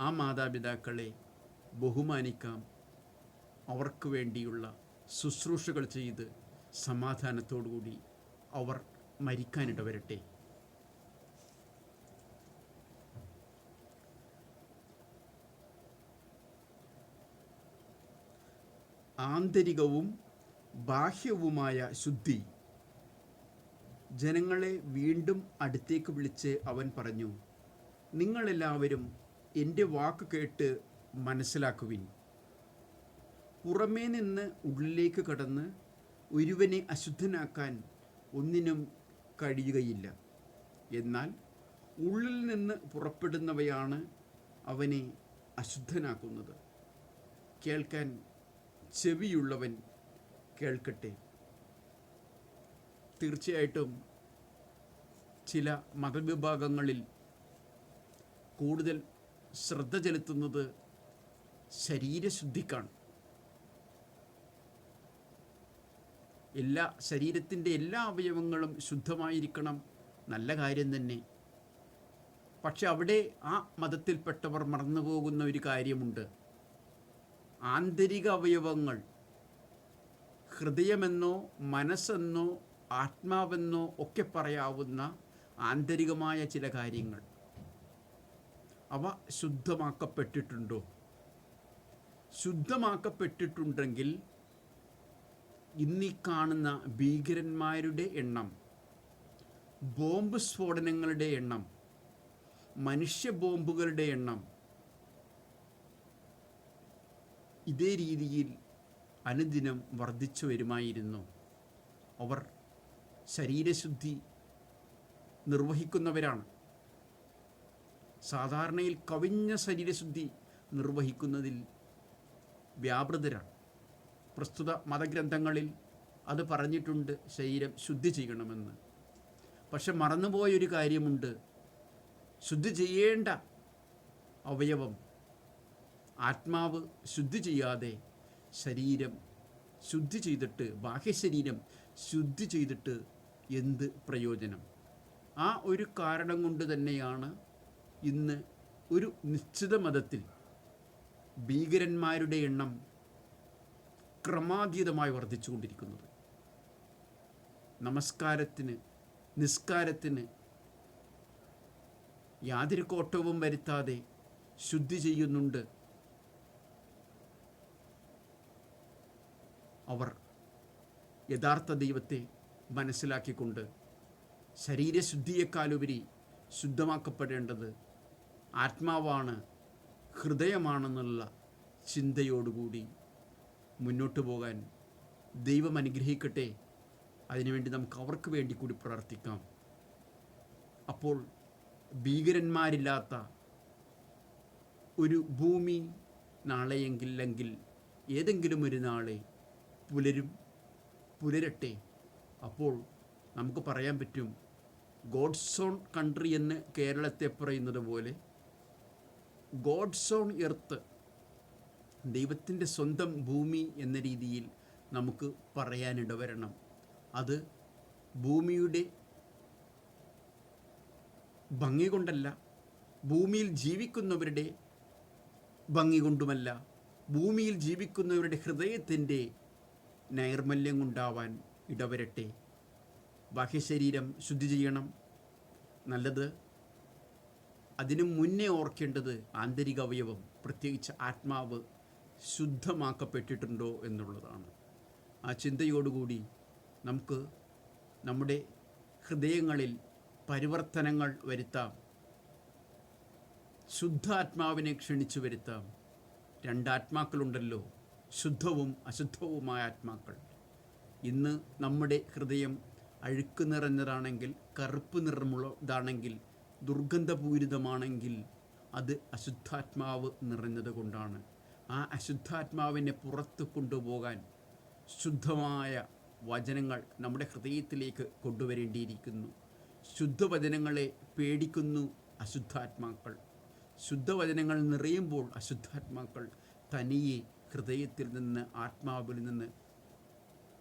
ആ മാതാപിതാക്കളെ ബഹുമാനിക്കാം. അവർക്ക് വേണ്ടിയുള്ള ശുശ്രൂഷകൾ ചെയ്ത് സമാധാനത്തോടുകൂടി അവർ മരിക്കാനിടവരട്ടെ. ആന്തരികവും ബാഹ്യവുമായ ശുദ്ധി. ജനങ്ങളെ വീണ്ടും അടുത്തേക്ക് വിളിച്ച് അവൻ പറഞ്ഞു, നിങ്ങളെല്ലാവരും എൻ്റെ വാക്ക് കേട്ട് മനസ്സിലാക്കുവിൻ. പുറമേ നിന്ന് ഉള്ളിലേക്ക് കടന്ന് ഒരുവനെ അശുദ്ധനാക്കാൻ ഒന്നിനും കഴിയുകയില്ല. എന്നാൽ ഉള്ളിൽ നിന്ന് പുറപ്പെടുന്നവയാണ് അവനെ അശുദ്ധനാക്കുന്നത്. കേൾക്കാൻ ചെവിയുള്ളവൻ കേൾക്കട്ടെ. തീർച്ചയായിട്ടും ചില മതവിഭാഗങ്ങളിൽ കൂടുതൽ ശ്രദ്ധ ചെലുത്തുന്നത് ശരീരശുദ്ധിക്കാണ്. ശരീരത്തിൻ്റെ എല്ലാ അവയവങ്ങളും ശുദ്ധമായിരിക്കണം, നല്ല കാര്യം തന്നെ. പക്ഷെ അവിടെ ആ മതത്തിൽപ്പെട്ടവർ മറന്നുപോകുന്ന ഒരു കാര്യമുണ്ട്. ആന്തരിക അവയവങ്ങൾ, ഹൃദയമെന്നോ മനസ്സെന്നോ ആത്മാവെന്നോ ഒക്കെ പറയാവുന്ന ആന്തരികമായ ചില കാര്യങ്ങൾ, അവ ശുദ്ധമാക്കപ്പെട്ടിട്ടുണ്ടോ? ശുദ്ധമാക്കപ്പെട്ടിട്ടുണ്ടെങ്കിൽ ഇന്നീ കാണുന്ന ഭീകരന്മാരുടെ എണ്ണം, ബോംബ് സ്ഫോടനങ്ങളുടെ എണ്ണം, മനുഷ്യ ബോംബുകളുടെ എണ്ണം ഇതേ രീതിയിൽ അനുദിനം വർദ്ധിച്ചു വരുമായിരുന്നു. അവർ ശരീരശുദ്ധി നിർവഹിക്കുന്നവരാണ്. സാധാരണയിൽ കവിഞ്ഞ ശരീരശുദ്ധി നിർവഹിക്കുന്നതിൽ വ്യാപൃതരാണ്. പ്രസ്തുത മതഗ്രന്ഥങ്ങളിൽ അത് പറഞ്ഞിട്ടുണ്ട്, ശരീരം ശുദ്ധി ചെയ്യണമെന്ന്. പക്ഷെ മറന്നുപോയൊരു കാര്യമുണ്ട്. ശുദ്ധി ചെയ്യേണ്ട അവയവം, ആത്മാവ് ശുദ്ധി ചെയ്യാതെ ശരീരം ശുദ്ധി ചെയ്തിട്ട്, ബാഹ്യശരീരം ശുദ്ധി ചെയ്തിട്ട് എന്ത് പ്രയോജനം? ആ ഒരു കാരണം കൊണ്ട് തന്നെയാണ് ഇന്ന് ഒരു നിശ്ചിത മതത്തിൽ ഭീകരന്മാരുടെ എണ്ണം ക്രമാതീതമായി വർദ്ധിച്ചുകൊണ്ടിരിക്കുന്നത്. നമസ്കാരത്തിന്, നിസ്കാരത്തിന് യാതൊരു കോട്ടവും വരുത്താതെ ശുദ്ധി ചെയ്യുന്നുണ്ട്. അവർ യഥാർത്ഥ ദൈവത്തെ മനസ്സിലാക്കിക്കൊണ്ട് ശരീരശുദ്ധിയെക്കാളുപരി ശുദ്ധമാക്കപ്പെടേണ്ടത് ആത്മാവാണ്, ഹൃദയമാണെന്നുള്ള ചിന്തയോടുകൂടി മുന്നോട്ട് പോകാൻ ദൈവം അനുഗ്രഹിക്കട്ടെ. അതിനുവേണ്ടി നമുക്ക് അവർക്ക് വേണ്ടി കൂടി പ്രാർത്ഥിക്കാം. അപ്പോൾ ഭീകരന്മാരില്ലാത്ത ഒരു ഭൂമി നാളെയെങ്കിലെങ്കിൽ ഏതെങ്കിലും ഒരു നാളെ പുലരട്ടെ. അപ്പോൾ നമുക്ക് പറയാൻ പറ്റും, ഗോഡ്സ് ഓൺ കൺട്രി എന്ന് കേരളത്തെ പറയുന്നത് പോലെ ഗോഡ്സ് ഓൺ എർത്ത്, ദൈവത്തിൻ്റെ സ്വന്തം ഭൂമി എന്ന രീതിയിൽ നമുക്ക് പറയാനിടവരണം. അത് ഭൂമിയുടെ ഭംഗി കൊണ്ടല്ല, ഭൂമിയിൽ ജീവിക്കുന്നവരുടെ ഭംഗി കൊണ്ടുമല്ല, ഭൂമിയിൽ ജീവിക്കുന്നവരുടെ ഹൃദയത്തിൻ്റെ നൈർമല്യം കൊണ്ടാവാൻ ഇടവരട്ടെ. ബാഹ്യശരീരം ശുദ്ധി ചെയ്യണം, നല്ലത്. അതിനു മുന്നേ ഓർക്കേണ്ടത് ആന്തരിക അവയവം, പ്രത്യേകിച്ച് ആത്മാവ് ശുദ്ധമാക്കപ്പെട്ടിട്ടുണ്ടോ എന്നുള്ളതാണ്. ആ ചിന്തയോടുകൂടി നമുക്ക് നമ്മുടെ ഹൃദയങ്ങളിൽ പരിവർത്തനങ്ങൾ വരുത്താം. ശുദ്ധാത്മാവിനെ ക്ഷണിച്ചു വരുത്താം. രണ്ടാത്മാക്കളുണ്ടല്ലോ, ശുദ്ധവും അശുദ്ധവുമായ ആത്മാക്കൾ. ഇന്ന് നമ്മുടെ ഹൃദയം അഴുക്ക് നിറഞ്ഞതാണെങ്കിൽ, കറുപ്പ് നിറമുള്ളതാണെങ്കിൽ, ദുർഗന്ധപൂരിതമാണെങ്കിൽ അത് അശുദ്ധാത്മാവ് നിറഞ്ഞത് കൊണ്ടാണ്. ആ അശുദ്ധാത്മാവിനെ പുറത്ത് കൊണ്ടുപോകാൻ ശുദ്ധമായ വചനങ്ങൾ നമ്മുടെ ഹൃദയത്തിലേക്ക് കൊണ്ടുവരേണ്ടിയിരിക്കുന്നു. ശുദ്ധവചനങ്ങളെ പേടിക്കുന്നു അശുദ്ധാത്മാക്കൾ. ശുദ്ധവചനങ്ങൾ നിറയുമ്പോൾ അശുദ്ധാത്മാക്കൾ തനിയെ ഹൃദയത്തിൽ നിന്ന്, ആത്മാവിൽ നിന്ന്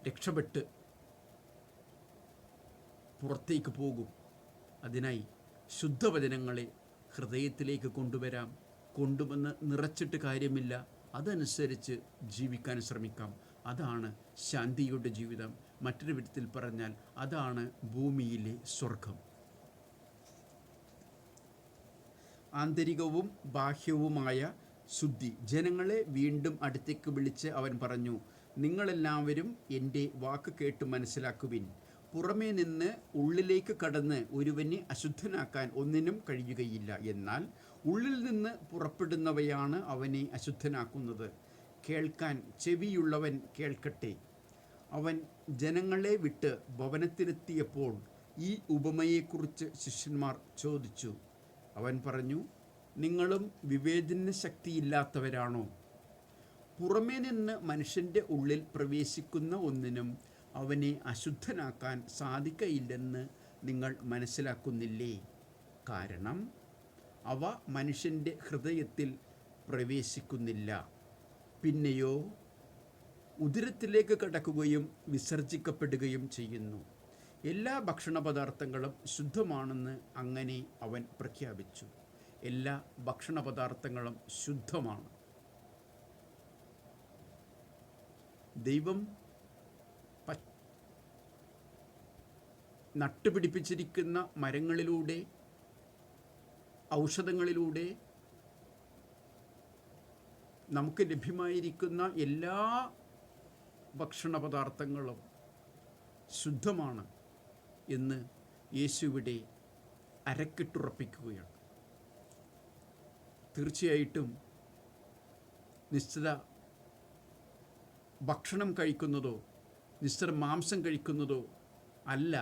രക്ഷപ്പെട്ട് പുറത്തേക്ക് പോകും. അതിനായി ശുദ്ധവചനങ്ങളെ ഹൃദയത്തിലേക്ക് കൊണ്ടുവരാം. കൊണ്ടുവന്ന് നിറച്ചിട്ട് കാര്യമില്ല, അതനുസരിച്ച് ജീവിക്കാൻ ശ്രമിക്കാം. അതാണ് ശാന്തിയുടെ ജീവിതം. മറ്റൊരു വിധത്തിൽ പറഞ്ഞാൽ അതാണ് ഭൂമിയിലെ സ്വർഗം. ആന്തരികവും ബാഹ്യവുമായ ശുദ്ധി. ജനങ്ങളെ വീണ്ടും അടുത്തേക്ക് വിളിച്ച് അവൻ പറഞ്ഞു, നിങ്ങളെല്ലാവരും എൻ്റെ വാക്ക് കേട്ട് മനസ്സിലാക്കുവിൻ. പുറമേ നിന്ന് ഉള്ളിലേക്ക് കടന്ന് ഒരുവനെ അശുദ്ധനാക്കാൻ ഒന്നിനും കഴിയുകയില്ല. എന്നാൽ ഉള്ളിൽ നിന്ന് പുറപ്പെടുന്നവയാണ് അവനെ അശുദ്ധനാക്കുന്നത്. കേൾക്കാൻ ചെവിയുള്ളവൻ കേൾക്കട്ടെ. അവൻ ജനങ്ങളെ വിട്ട് ഭവനത്തിലെത്തിയപ്പോൾ ഈ ഉപമയെക്കുറിച്ച് ശിഷ്യന്മാർ ചോദിച്ചു. അവൻ പറഞ്ഞു, നിങ്ങളും വിവേചന ശക്തിയില്ലാത്തവരാണോ? പുറമേ നിന്ന് മനുഷ്യൻ്റെ ഉള്ളിൽ പ്രവേശിക്കുന്ന ഒന്നിനും അവനെ അശുദ്ധനാക്കാൻ സാധിക്കയില്ലെന്ന് നിങ്ങൾ മനസ്സിലാക്കുന്നില്ലേ? കാരണം അവ മനുഷ്യൻ്റെ ഹൃദയത്തിൽ പ്രവേശിക്കുന്നില്ല, പിന്നെയോ ഉദരത്തിലേക്ക് കടക്കുകയും വിസർജിക്കപ്പെടുകയും ചെയ്യുന്നു. എല്ലാ ഭക്ഷണപദാർത്ഥങ്ങളും ശുദ്ധമാണെന്ന് അങ്ങനെ അവൻ പ്രഖ്യാപിച്ചു. എല്ലാ ഭക്ഷണപദാർത്ഥങ്ങളും ശുദ്ധമാണ്. ദൈവം നട്ടുപിടിപ്പിച്ചിരിക്കുന്ന മരങ്ങളിലൂടെ, ഔഷധങ്ങളിലൂടെ നമുക്ക് ലഭ്യമായിരിക്കുന്ന എല്ലാ ഭക്ഷണപദാർത്ഥങ്ങളും ശുദ്ധമാണ് എന്ന് യേശുവിടെ അരക്കിട്ടുറപ്പിക്കുകയാണ്. തീർച്ചയായിട്ടും നിശ്ചിത ഭക്ഷണം കഴിക്കുന്നതോ നിശ്ചിത മാംസം കഴിക്കുന്നതോ അല്ല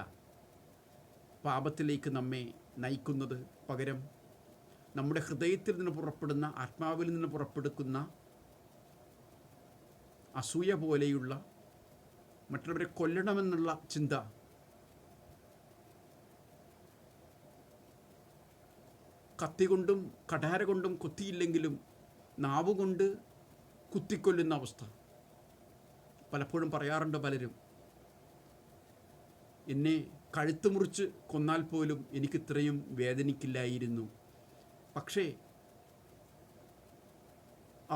പാപത്തിലേക്ക് നമ്മെ നയിക്കുന്നത്. പകരം നമ്മുടെ ഹൃദയത്തിൽ നിന്ന് പുറപ്പെടുന്ന, ആത്മാവിൽ നിന്ന് പുറപ്പെടുക്കുന്ന അസൂയ പോലെയുള്ള, മറ്റുള്ളവരെ കൊല്ലണമെന്നുള്ള ചിന്ത, കത്തി കൊണ്ടും കഠാര കൊണ്ടും കുത്തിയില്ലെങ്കിലും നാവുകൊണ്ട് കുത്തിക്കൊല്ലുന്ന അവസ്ഥ പലപ്പോഴും പറയാറുണ്ട് പലരും. എന്നെ കഴുത്ത് മുറിച്ച് കൊന്നാൽ പോലും എനിക്കിത്രയും വേദനിക്കില്ലായിരുന്നു. പക്ഷേ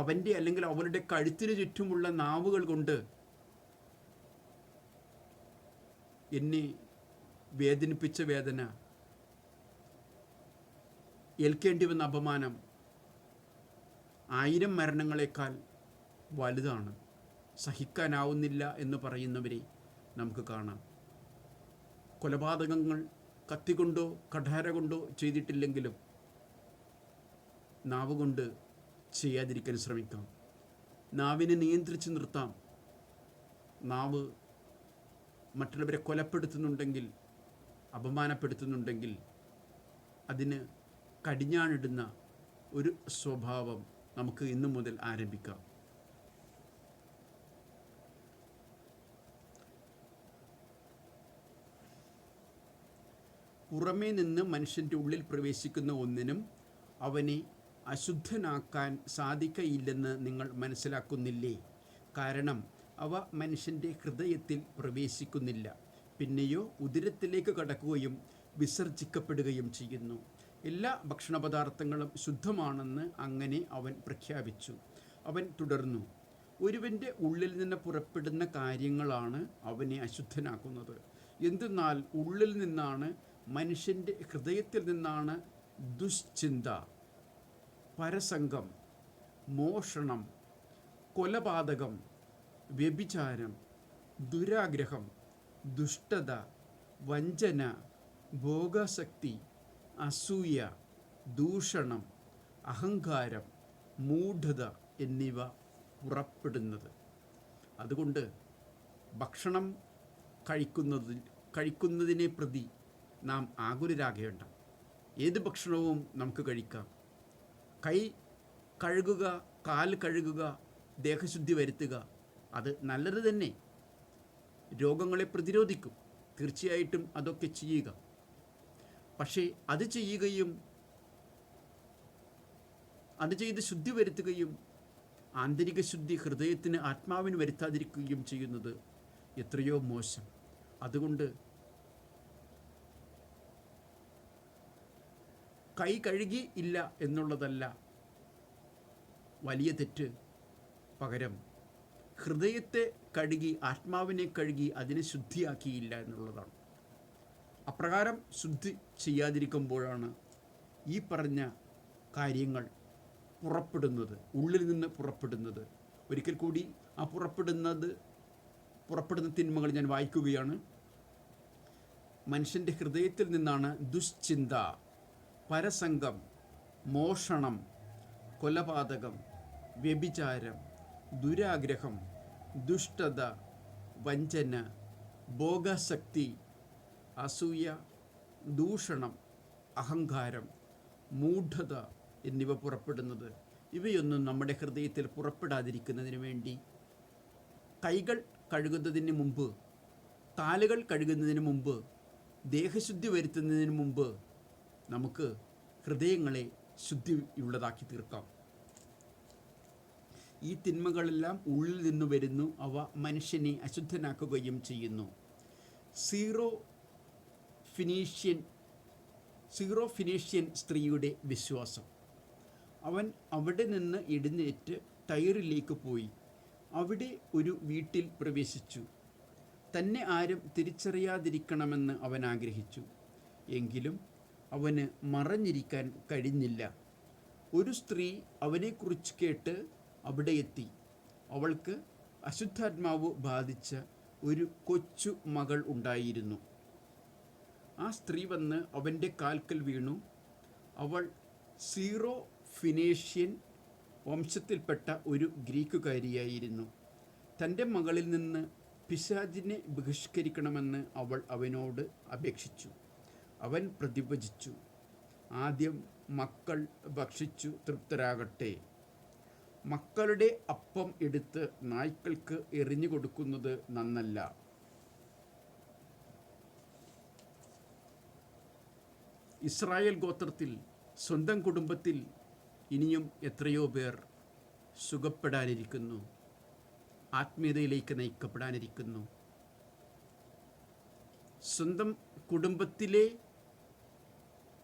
അവൻ്റെ അല്ലെങ്കിൽ അവളുടെ കഴുത്തിന് ചുറ്റുമുള്ള നാവുകൾ കൊണ്ട് എന്നെ വേദനിപ്പിച്ച വേദന, ഏൽക്കേണ്ടി വന്ന അപമാനം 1000 മരണങ്ങളെക്കാൾ വലുതാണ്. സഹിക്കാനാവുന്നില്ല എന്ന് പറയുന്നവരെ നമുക്ക് കാണാം. കൊലപാതകങ്ങൾ കത്തികൊണ്ടോ കഠാര കൊണ്ടോ ചെയ്തിട്ടില്ലെങ്കിലും നാവ് കൊണ്ട് ചെയ്യാതിരിക്കാൻ ശ്രമിക്കാം. നാവിനെ നിയന്ത്രിച്ച് നിർത്താം. നാവ് മറ്റുള്ളവരെ കൊലപ്പെടുത്തുന്നുണ്ടെങ്കിൽ, അപമാനപ്പെടുത്തുന്നുണ്ടെങ്കിൽ അതിന് കടിഞ്ഞാണിടുന്ന ഒരു സ്വഭാവം നമുക്ക് ഇന്നു മുതൽ ആരംഭിക്കാം. പുറമേ നിന്ന് മനുഷ്യൻ്റെ ഉള്ളിൽ പ്രവേശിക്കുന്ന ഒന്നിനും അവനെ അശുദ്ധനാക്കാൻ സാധിക്കയില്ലെന്ന് നിങ്ങൾ മനസ്സിലാക്കുന്നില്ലേ? കാരണം അവ മനുഷ്യൻ്റെ ഹൃദയത്തിൽ പ്രവേശിക്കുന്നില്ല, പിന്നെയോ ഉദരത്തിലേക്ക് കടക്കുകയും വിസർജിക്കപ്പെടുകയും ചെയ്യുന്നു. എല്ലാ ഭക്ഷണപദാർത്ഥങ്ങളും ശുദ്ധമാണെന്ന് അങ്ങനെ അവൻ പ്രഖ്യാപിച്ചു. അവൻ തുടർന്നു, ഒരുവൻ്റെ ഉള്ളിൽ നിന്ന് പുറപ്പെടുന്ന കാര്യങ്ങളാണ് അവനെ അശുദ്ധനാക്കുന്നത്. എന്തെന്നാൽ ഉള്ളിൽ നിന്നാണ്, മനുഷ്യൻ്റെ ഹൃദയത്തിൽ നിന്നാണ് ദുശ്ചിന്ത, പരസംഗം, മോഷണം, കൊലപാതകം, വ്യഭിചാരം, ദുരാഗ്രഹം, ദുഷ്ടത, വഞ്ചന, ഭോഗാസക്തി, അസൂയ, ദൂഷണം, അഹങ്കാരം, മൂഢത എന്നിവ പുറപ്പെടുന്നത്. അതുകൊണ്ട് ഭക്ഷണം കഴിക്കുന്നതിനെ പ്രതി നാം ആകുലരാകേണ്ട. ഏത് ഭക്ഷണവും നമുക്ക് കഴിക്കാം. കൈ കഴുകുക, കാൽ കഴുകുക, ദേഹശുദ്ധി വരുത്തുക, അത് നല്ലത് തന്നെ. രോഗങ്ങളെ പ്രതിരോധിക്കും. തീർച്ചയായിട്ടും അതൊക്കെ ചെയ്യുക. പക്ഷേ അത് ചെയ്ത് ശുദ്ധി വരുത്തുകയും ആന്തരിക ശുദ്ധി ഹൃദയത്തിന്, ആത്മാവിന് വരുത്താതിരിക്കുകയും ചെയ്യുന്നത് എത്രയോ മോശം. അതുകൊണ്ട് കൈ കഴുകി ഇല്ല എന്നുള്ളതല്ല വലിയ തെറ്റ്. പകരം ഹൃദയത്തെ കഴുകി, ആത്മാവിനെ കഴുകി അതിനെ ശുദ്ധിയാക്കിയില്ല എന്നുള്ളതാണ്. അപ്രകാരം ശുദ്ധി ചെയ്യാതിരിക്കുമ്പോഴാണ് ഈ പറഞ്ഞ കാര്യങ്ങൾ പുറപ്പെടുന്നത്, ഉള്ളിൽ നിന്ന് പുറപ്പെടുന്നത്. ഒരിക്കൽ കൂടി ആ പുറപ്പെടുന്നത് പുറപ്പെടുന്ന തിന്മകൾ ഞാൻ വായിക്കുകയാണ്. മനുഷ്യൻ്റെ ഹൃദയത്തിൽ നിന്നാണ് ദുശ്ചിന്ത, പരസംഗം, മോഷണം, കൊലപാതകം, വ്യഭിചാരം, ദുരാഗ്രഹം, ദുഷ്ടത, വഞ്ചന, ഭോഗാസക്തി, അസൂയ, ദൂഷണം, അഹങ്കാരം, മൂഢത എന്നിവ പുറപ്പെടുന്നത്. ഇവയൊന്നും നമ്മുടെ ഹൃദയത്തിൽ പുറപ്പെടാതിരിക്കുന്നതിന് വേണ്ടി കൈകൾ കഴുകുന്നതിന് മുമ്പ്, കാലുകൾ കഴുകുന്നതിന് മുമ്പ്, ദേഹശുദ്ധി വരുത്തുന്നതിന് മുമ്പ് നമുക്ക് ഹൃദയങ്ങളെ ശുദ്ധിയുള്ളതാക്കി തീർക്കാം. ഈ തിന്മകളെല്ലാം ഉള്ളിൽ നിന്ന് വരുന്നു. അവ മനുഷ്യനെ അശുദ്ധനാക്കുകയും ചെയ്യുന്നു. സീറോ ഫിനീഷ്യൻ സ്ത്രീയുടെ വിശ്വാസം. അവൻ അവിടെ നിന്ന് എഴുന്നേറ്റ് ടയറിലേക്ക് പോയി. അവിടെ ഒരു വീട്ടിൽ പ്രവേശിച്ചു. തന്നെ ആരും തിരിച്ചറിയാതിരിക്കണമെന്ന് അവൻ ആഗ്രഹിച്ചു. എങ്കിലും അവന് മറഞ്ഞിരിക്കാൻ കഴിഞ്ഞില്ല. ഒരു സ്ത്രീ അവനെക്കുറിച്ച് കേട്ട് അവിടെ എത്തി. അവൾക്ക് അശുദ്ധാത്മാവ് ബാധിച്ച ഒരു കൊച്ചു മകൾ ഉണ്ടായിരുന്നു. ആ സ്ത്രീ വന്ന് അവൻ്റെ കാൽക്കൽ വീണു. അവൾ സീറോ ഫിനീഷ്യൻ വംശത്തിൽപ്പെട്ട ഒരു ഗ്രീക്കുകാരിയായിരുന്നു. തൻ്റെ മകളിൽ നിന്ന് പിശാചിനെ ബഹിഷ്കരിക്കണമെന്ന് അവൾ അവനോട് അപേക്ഷിച്ചു. അവൻ പ്രതിവചിച്ചു, ആദ്യം മക്കൾ ഭക്ഷിച്ചു തൃപ്തരാകട്ടെ. മക്കളുടെ അപ്പം എടുത്ത് നായ്ക്കൾക്ക് എറിഞ്ഞു കൊടുക്കുന്നത് നന്നല്ല. ഇസ്രായേൽ ഗോത്രത്തിൽ, സ്വന്തം കുടുംബത്തിൽ ഇനിയും എത്രയോ പേർ സുഖപ്പെടാനിരിക്കുന്നു, ആത്മീയതയിലേക്ക് നയിക്കപ്പെടാനിരിക്കുന്നു. സ്വന്തം കുടുംബത്തിലെ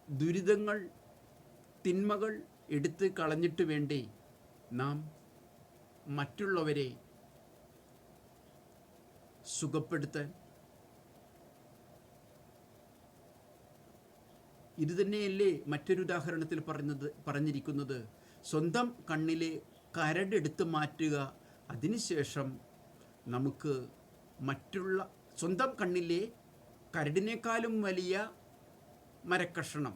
ദുരിതങ്ങൾ, തിന്മകൾ എടുത്ത് കളഞ്ഞിട്ട് വേണ്ടേ നാം മറ്റുള്ളവരെ സുഖപ്പെടുത്താൻ. ഇതുതന്നെയല്ലേ മറ്റൊരു ഉദാഹരണത്തിൽ പറഞ്ഞിരിക്കുന്നത്, സ്വന്തം കണ്ണിലെ കരടെടുത്ത് മാറ്റുക, അതിനുശേഷം നമുക്ക് സ്വന്തം കണ്ണിലെ കരടിനേക്കാളും വലിയ മരക്കഷണം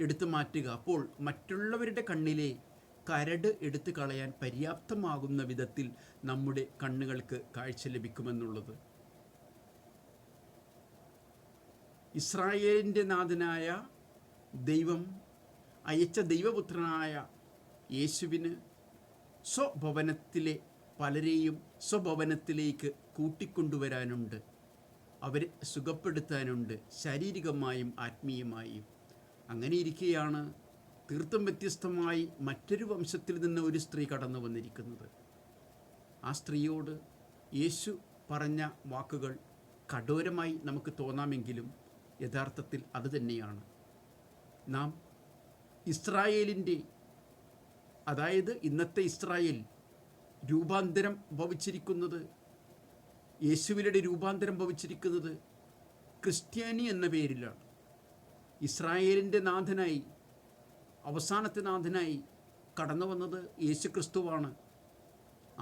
എടുത്തു മാറ്റുക. അപ്പോൾ മറ്റുള്ളവരുടെ കണ്ണിലെ കരട് എടുത്തു കളയാൻ പര്യാപ്തമാകുന്ന വിധത്തിൽ നമ്മുടെ കണ്ണുകൾക്ക് കാഴ്ച ലഭിക്കുമെന്നുള്ളത്. ഇസ്രായേലിൻ്റെ നാഥനായ ദൈവം അയച്ച ദൈവപുത്രനായ യേശുവിന് സ്വഭവനത്തിലെ പലരെയും സ്വഭവനത്തിലേക്ക് കൂട്ടിക്കൊണ്ടുവരാനുണ്ട്. അവരെ സുഖപ്പെടുത്താനുണ്ട്, ശാരീരികമായും ആത്മീയമായും. അങ്ങനെ ഇരിക്കെയാണ് തീർത്തും വ്യത്യസ്തമായി മറ്റൊരു വംശത്തിൽ നിന്ന് ഒരു സ്ത്രീ കടന്നു വന്നിരിക്കുന്നത്. ആ സ്ത്രീയോട് യേശു പറഞ്ഞ വാക്കുകൾ കഠോരമായി നമുക്ക് തോന്നാമെങ്കിലും യഥാർത്ഥത്തിൽ അതുതന്നെയാണ്. നാം ഇസ്രായേലിൻ്റെ, അതായത് ഇന്നത്തെ ഇസ്രായേൽ രൂപാന്തരം ഭവിച്ചിരിക്കുന്നത്, യേശുവിൻ്റെ രൂപാന്തരം ഭവിച്ചിരിക്കുന്നത് ക്രിസ്ത്യാനി എന്ന പേരിലാണ്. ഇസ്രായേലിൻ്റെ നാഥനായി, അവസാനത്തെ നാഥനായി കടന്നു വന്നത് യേശുക്രിസ്തുവാണ്.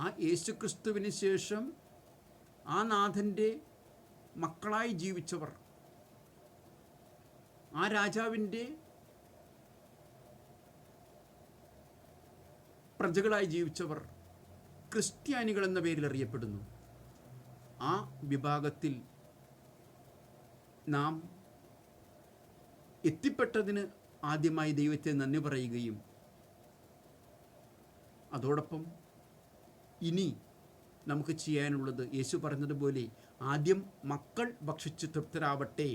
ആ യേശുക്രിസ്തുവിന് ശേഷം ആ നാഥൻ്റെ മക്കളായി ജീവിച്ചവർ, ആ രാജാവിൻ്റെ പ്രജകളായി ജീവിച്ചവർ ക്രിസ്ത്യാനികൾ എന്ന പേരിൽ അറിയപ്പെടുന്നു. ആ വിഭാഗത്തിൽ നാം എത്തിപ്പെട്ടതിന് ആദ്യമായി ദൈവത്തെ നന്ദി പറയുകയും അതോടൊപ്പം ഇനി നമുക്ക് ചെയ്യാനുള്ളത് യേശു പറഞ്ഞതുപോലെ ആദ്യം മക്കൾ ഭക്ഷിച്ച് തൃപ്തരാവട്ടെ.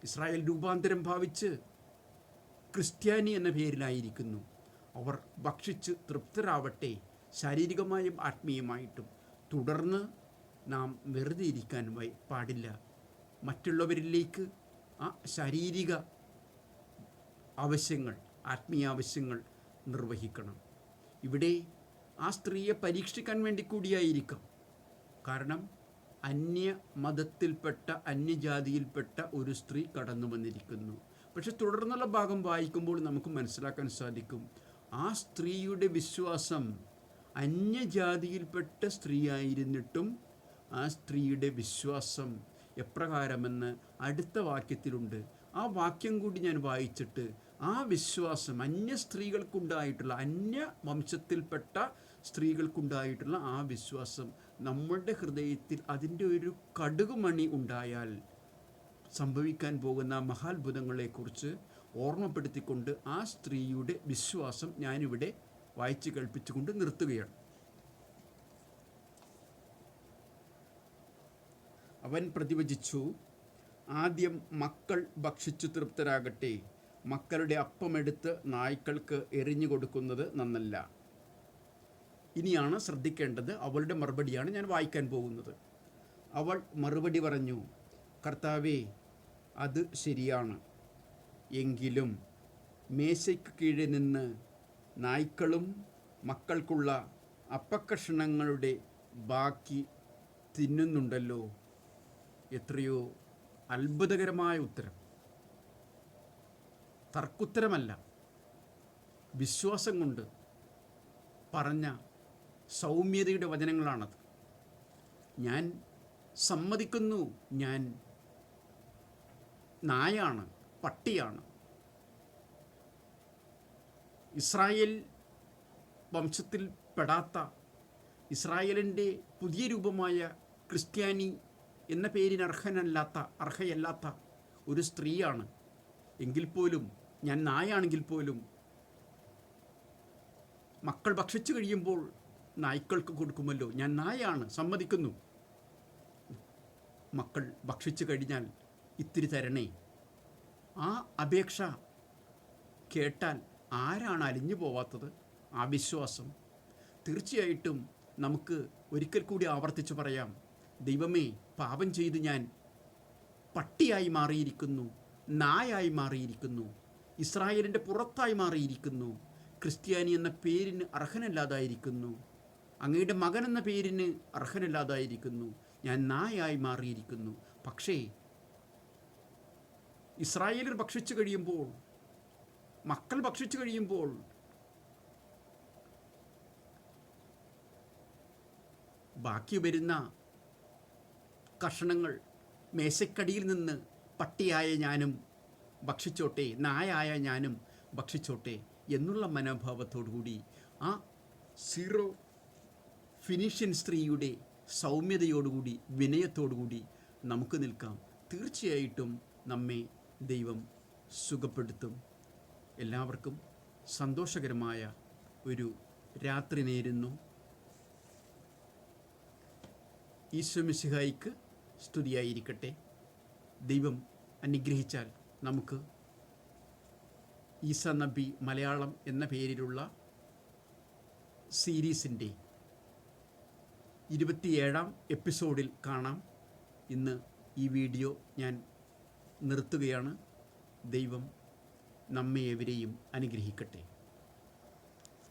ഇസ്രായേൽ രൂപാന്തരം ഭാവിച്ച് ക്രിസ്ത്യാനി എന്ന പേരിലായിരിക്കുന്നു. അവർ ഭക്ഷിച്ച് തൃപ്തരാവട്ടെ, ശാരീരികമായും ആത്മീയമായിട്ടും. തുടർന്ന് നാം വെറുതെ ഇരിക്കാൻ പാടില്ല. മറ്റുള്ളവരിലേക്ക് ആ ശാരീരിക ആവശ്യങ്ങൾ, ആത്മീയ ആവശ്യങ്ങൾ നിർവഹിക്കണം. ഇവിടെ ആ സ്ത്രീയെ പരീക്ഷിക്കാൻ വേണ്ടി കൂടിയായിരിക്കാം. കാരണം അന്യ മതത്തിൽപ്പെട്ട, അന്യജാതിയിൽപ്പെട്ട ഒരു സ്ത്രീ കടന്നു വന്നിരിക്കുന്നു. പക്ഷെ തുടർന്നുള്ള ഭാഗം വായിക്കുമ്പോൾ നമുക്ക് മനസ്സിലാക്കാൻ സാധിക്കും, ആ സ്ത്രീയുടെ വിശ്വാസം അന്യജാതിയിൽപ്പെട്ട സ്ത്രീയായിരുന്നിട്ടും ആ സ്ത്രീയുടെ വിശ്വാസം എപ്രകാരമെന്ന് അടുത്ത വാക്യത്തിലുണ്ട്. ആ വാക്യം കൂടി ഞാൻ വായിച്ചിട്ട് ആ വിശ്വാസം അന്യ സ്ത്രീകൾക്കുണ്ടായിട്ടുള്ള, അന്യ വംശത്തിൽപ്പെട്ട സ്ത്രീകൾക്കുണ്ടായിട്ടുള്ള ആ വിശ്വാസം നമ്മളുടെ ഹൃദയത്തിൽ അതിൻ്റെ ഒരു കടുകുമണി ഉണ്ടായാൽ സംഭവിക്കാൻ പോകുന്ന മഹാത്ഭുതങ്ങളെക്കുറിച്ച് ഓർമ്മപ്പെടുത്തിക്കൊണ്ട് ആ സ്ത്രീയുടെ വിശ്വാസം ഞാനിവിടെ വായിച്ച് കേൾപ്പിച്ചുകൊണ്ട് നിർത്തുകയാണ്. അവൻ പ്രതിവചിച്ചു, ആദ്യം മക്കൾ ഭക്ഷിച്ചു തൃപ്തരാകട്ടെ, മക്കളുടെ അപ്പമെടുത്ത് നായ്ക്കൾക്ക് എറിഞ്ഞു കൊടുക്കുന്നത് നന്നല്ല. ഇനിയാണ് ശ്രദ്ധിക്കേണ്ടത്. അവളുടെ മറുപടിയാണ് ഞാൻ വായിക്കാൻ പോകുന്നത്. അവൾ മറുപടി പറഞ്ഞു, കർത്താവേ, അത് ശരിയാണ്. എങ്കിലും മേശയ്ക്ക് കീഴെ നിന്ന് നായ്ക്കളും മക്കൾക്കുള്ള അപ്പക്കഷണങ്ങളുടെ ബാക്കി തിന്നുന്നുണ്ടല്ലോ. എത്രയോ അത്ഭുതകരമായ ഉത്തരം. തർക്കുത്തരമല്ല, വിശ്വാസം കൊണ്ട് പറഞ്ഞ സൗമ്യതയുടെ വചനങ്ങളാണത്. ഞാൻ സമ്മതിക്കുന്നു, ഞാൻ നായാണ്, പട്ടിയാണ്. ഇസ്രായേൽ വംശത്തിൽ പെടാത്ത, ഇസ്രായേലിൻ്റെ പുതിയ രൂപമായ ക്രിസ്ത്യാനി എന്ന പേരിന് അർഹയല്ലാത്ത ഒരു സ്ത്രീയാണ്. എങ്കിൽ പോലും, ഞാൻ നായാണെങ്കിൽ പോലും, മക്കൾ ഭക്ഷിച്ചു കഴിയുമ്പോൾ നായ്ക്കൾക്ക് കൊടുക്കുമല്ലോ. ഞാൻ നായാണ്, സമ്മതിക്കുന്നു. മക്കൾ ഭക്ഷിച്ചു കഴിഞ്ഞാൽ ഇത്തിരി തരണേ. ആ അപേക്ഷ കേട്ടാൽ ആരാണ് അലിഞ്ഞു പോവാത്തത്? ആ വിശ്വാസം തീർച്ചയായിട്ടും നമുക്ക് ഒരിക്കൽ കൂടി ആവർത്തിച്ച് പറയാം. ദൈവമേ, പാപം ചെയ്ത് ഞാൻ പട്ടിയായി മാറിയിരിക്കുന്നു, നായായി മാറിയിരിക്കുന്നു, ഇസ്രായേലിൻ്റെ പുറത്തായി മാറിയിരിക്കുന്നു, ക്രിസ്ത്യാനി എന്ന പേരിന് അർഹനല്ലാതായിരിക്കുന്നു, അങ്ങയുടെ മകൻ എന്ന പേരിന് അർഹനല്ലാതായിരിക്കുന്നു, ഞാൻ നായായി മാറിയിരിക്കുന്നു. പക്ഷേ ഇസ്രായേലിൽ ഭക്ഷിച്ചു കഴിയുമ്പോൾ, മക്കൾ ഭക്ഷിച്ചു കഴിയുമ്പോൾ ബാക്കി വരുന്ന കഷണങ്ങൾ മേശക്കടിയിൽ നിന്ന് പട്ടിയായ ഞാനും ഭക്ഷിച്ചോട്ടെ, നായായ ഞാനും ഭക്ഷിച്ചോട്ടെ എന്നുള്ള മനോഭാവത്തോടുകൂടി ആ സീറോ ഫിനീഷ്യൻ സ്ത്രീയുടെ സൗമ്യതയോടുകൂടി, വിനയത്തോടുകൂടി നമുക്ക് നിൽക്കാം. തീർച്ചയായിട്ടും നമ്മെ ദൈവം സുഖപ്പെടുത്തും. എല്ലാവർക്കും സന്തോഷകരമായ ഒരു രാത്രി നേരുന്നു. ഈശോ മിശിഹായിക്ക് സ്തുതിയായിരിക്കട്ടെ. ദൈവം അനുഗ്രഹിച്ചാൽ നമുക്ക് ഈസ നബി മലയാളം എന്ന പേരിലുള്ള സീരീസിൻ്റെ 27ാം എപ്പിസോഡിൽ കാണാം. ഇന്ന് ഈ വീഡിയോ ഞാൻ നിർത്തുകയാണ്. ദൈവം നമ്മെ ഏവരെയും അനുഗ്രഹിക്കട്ടെ.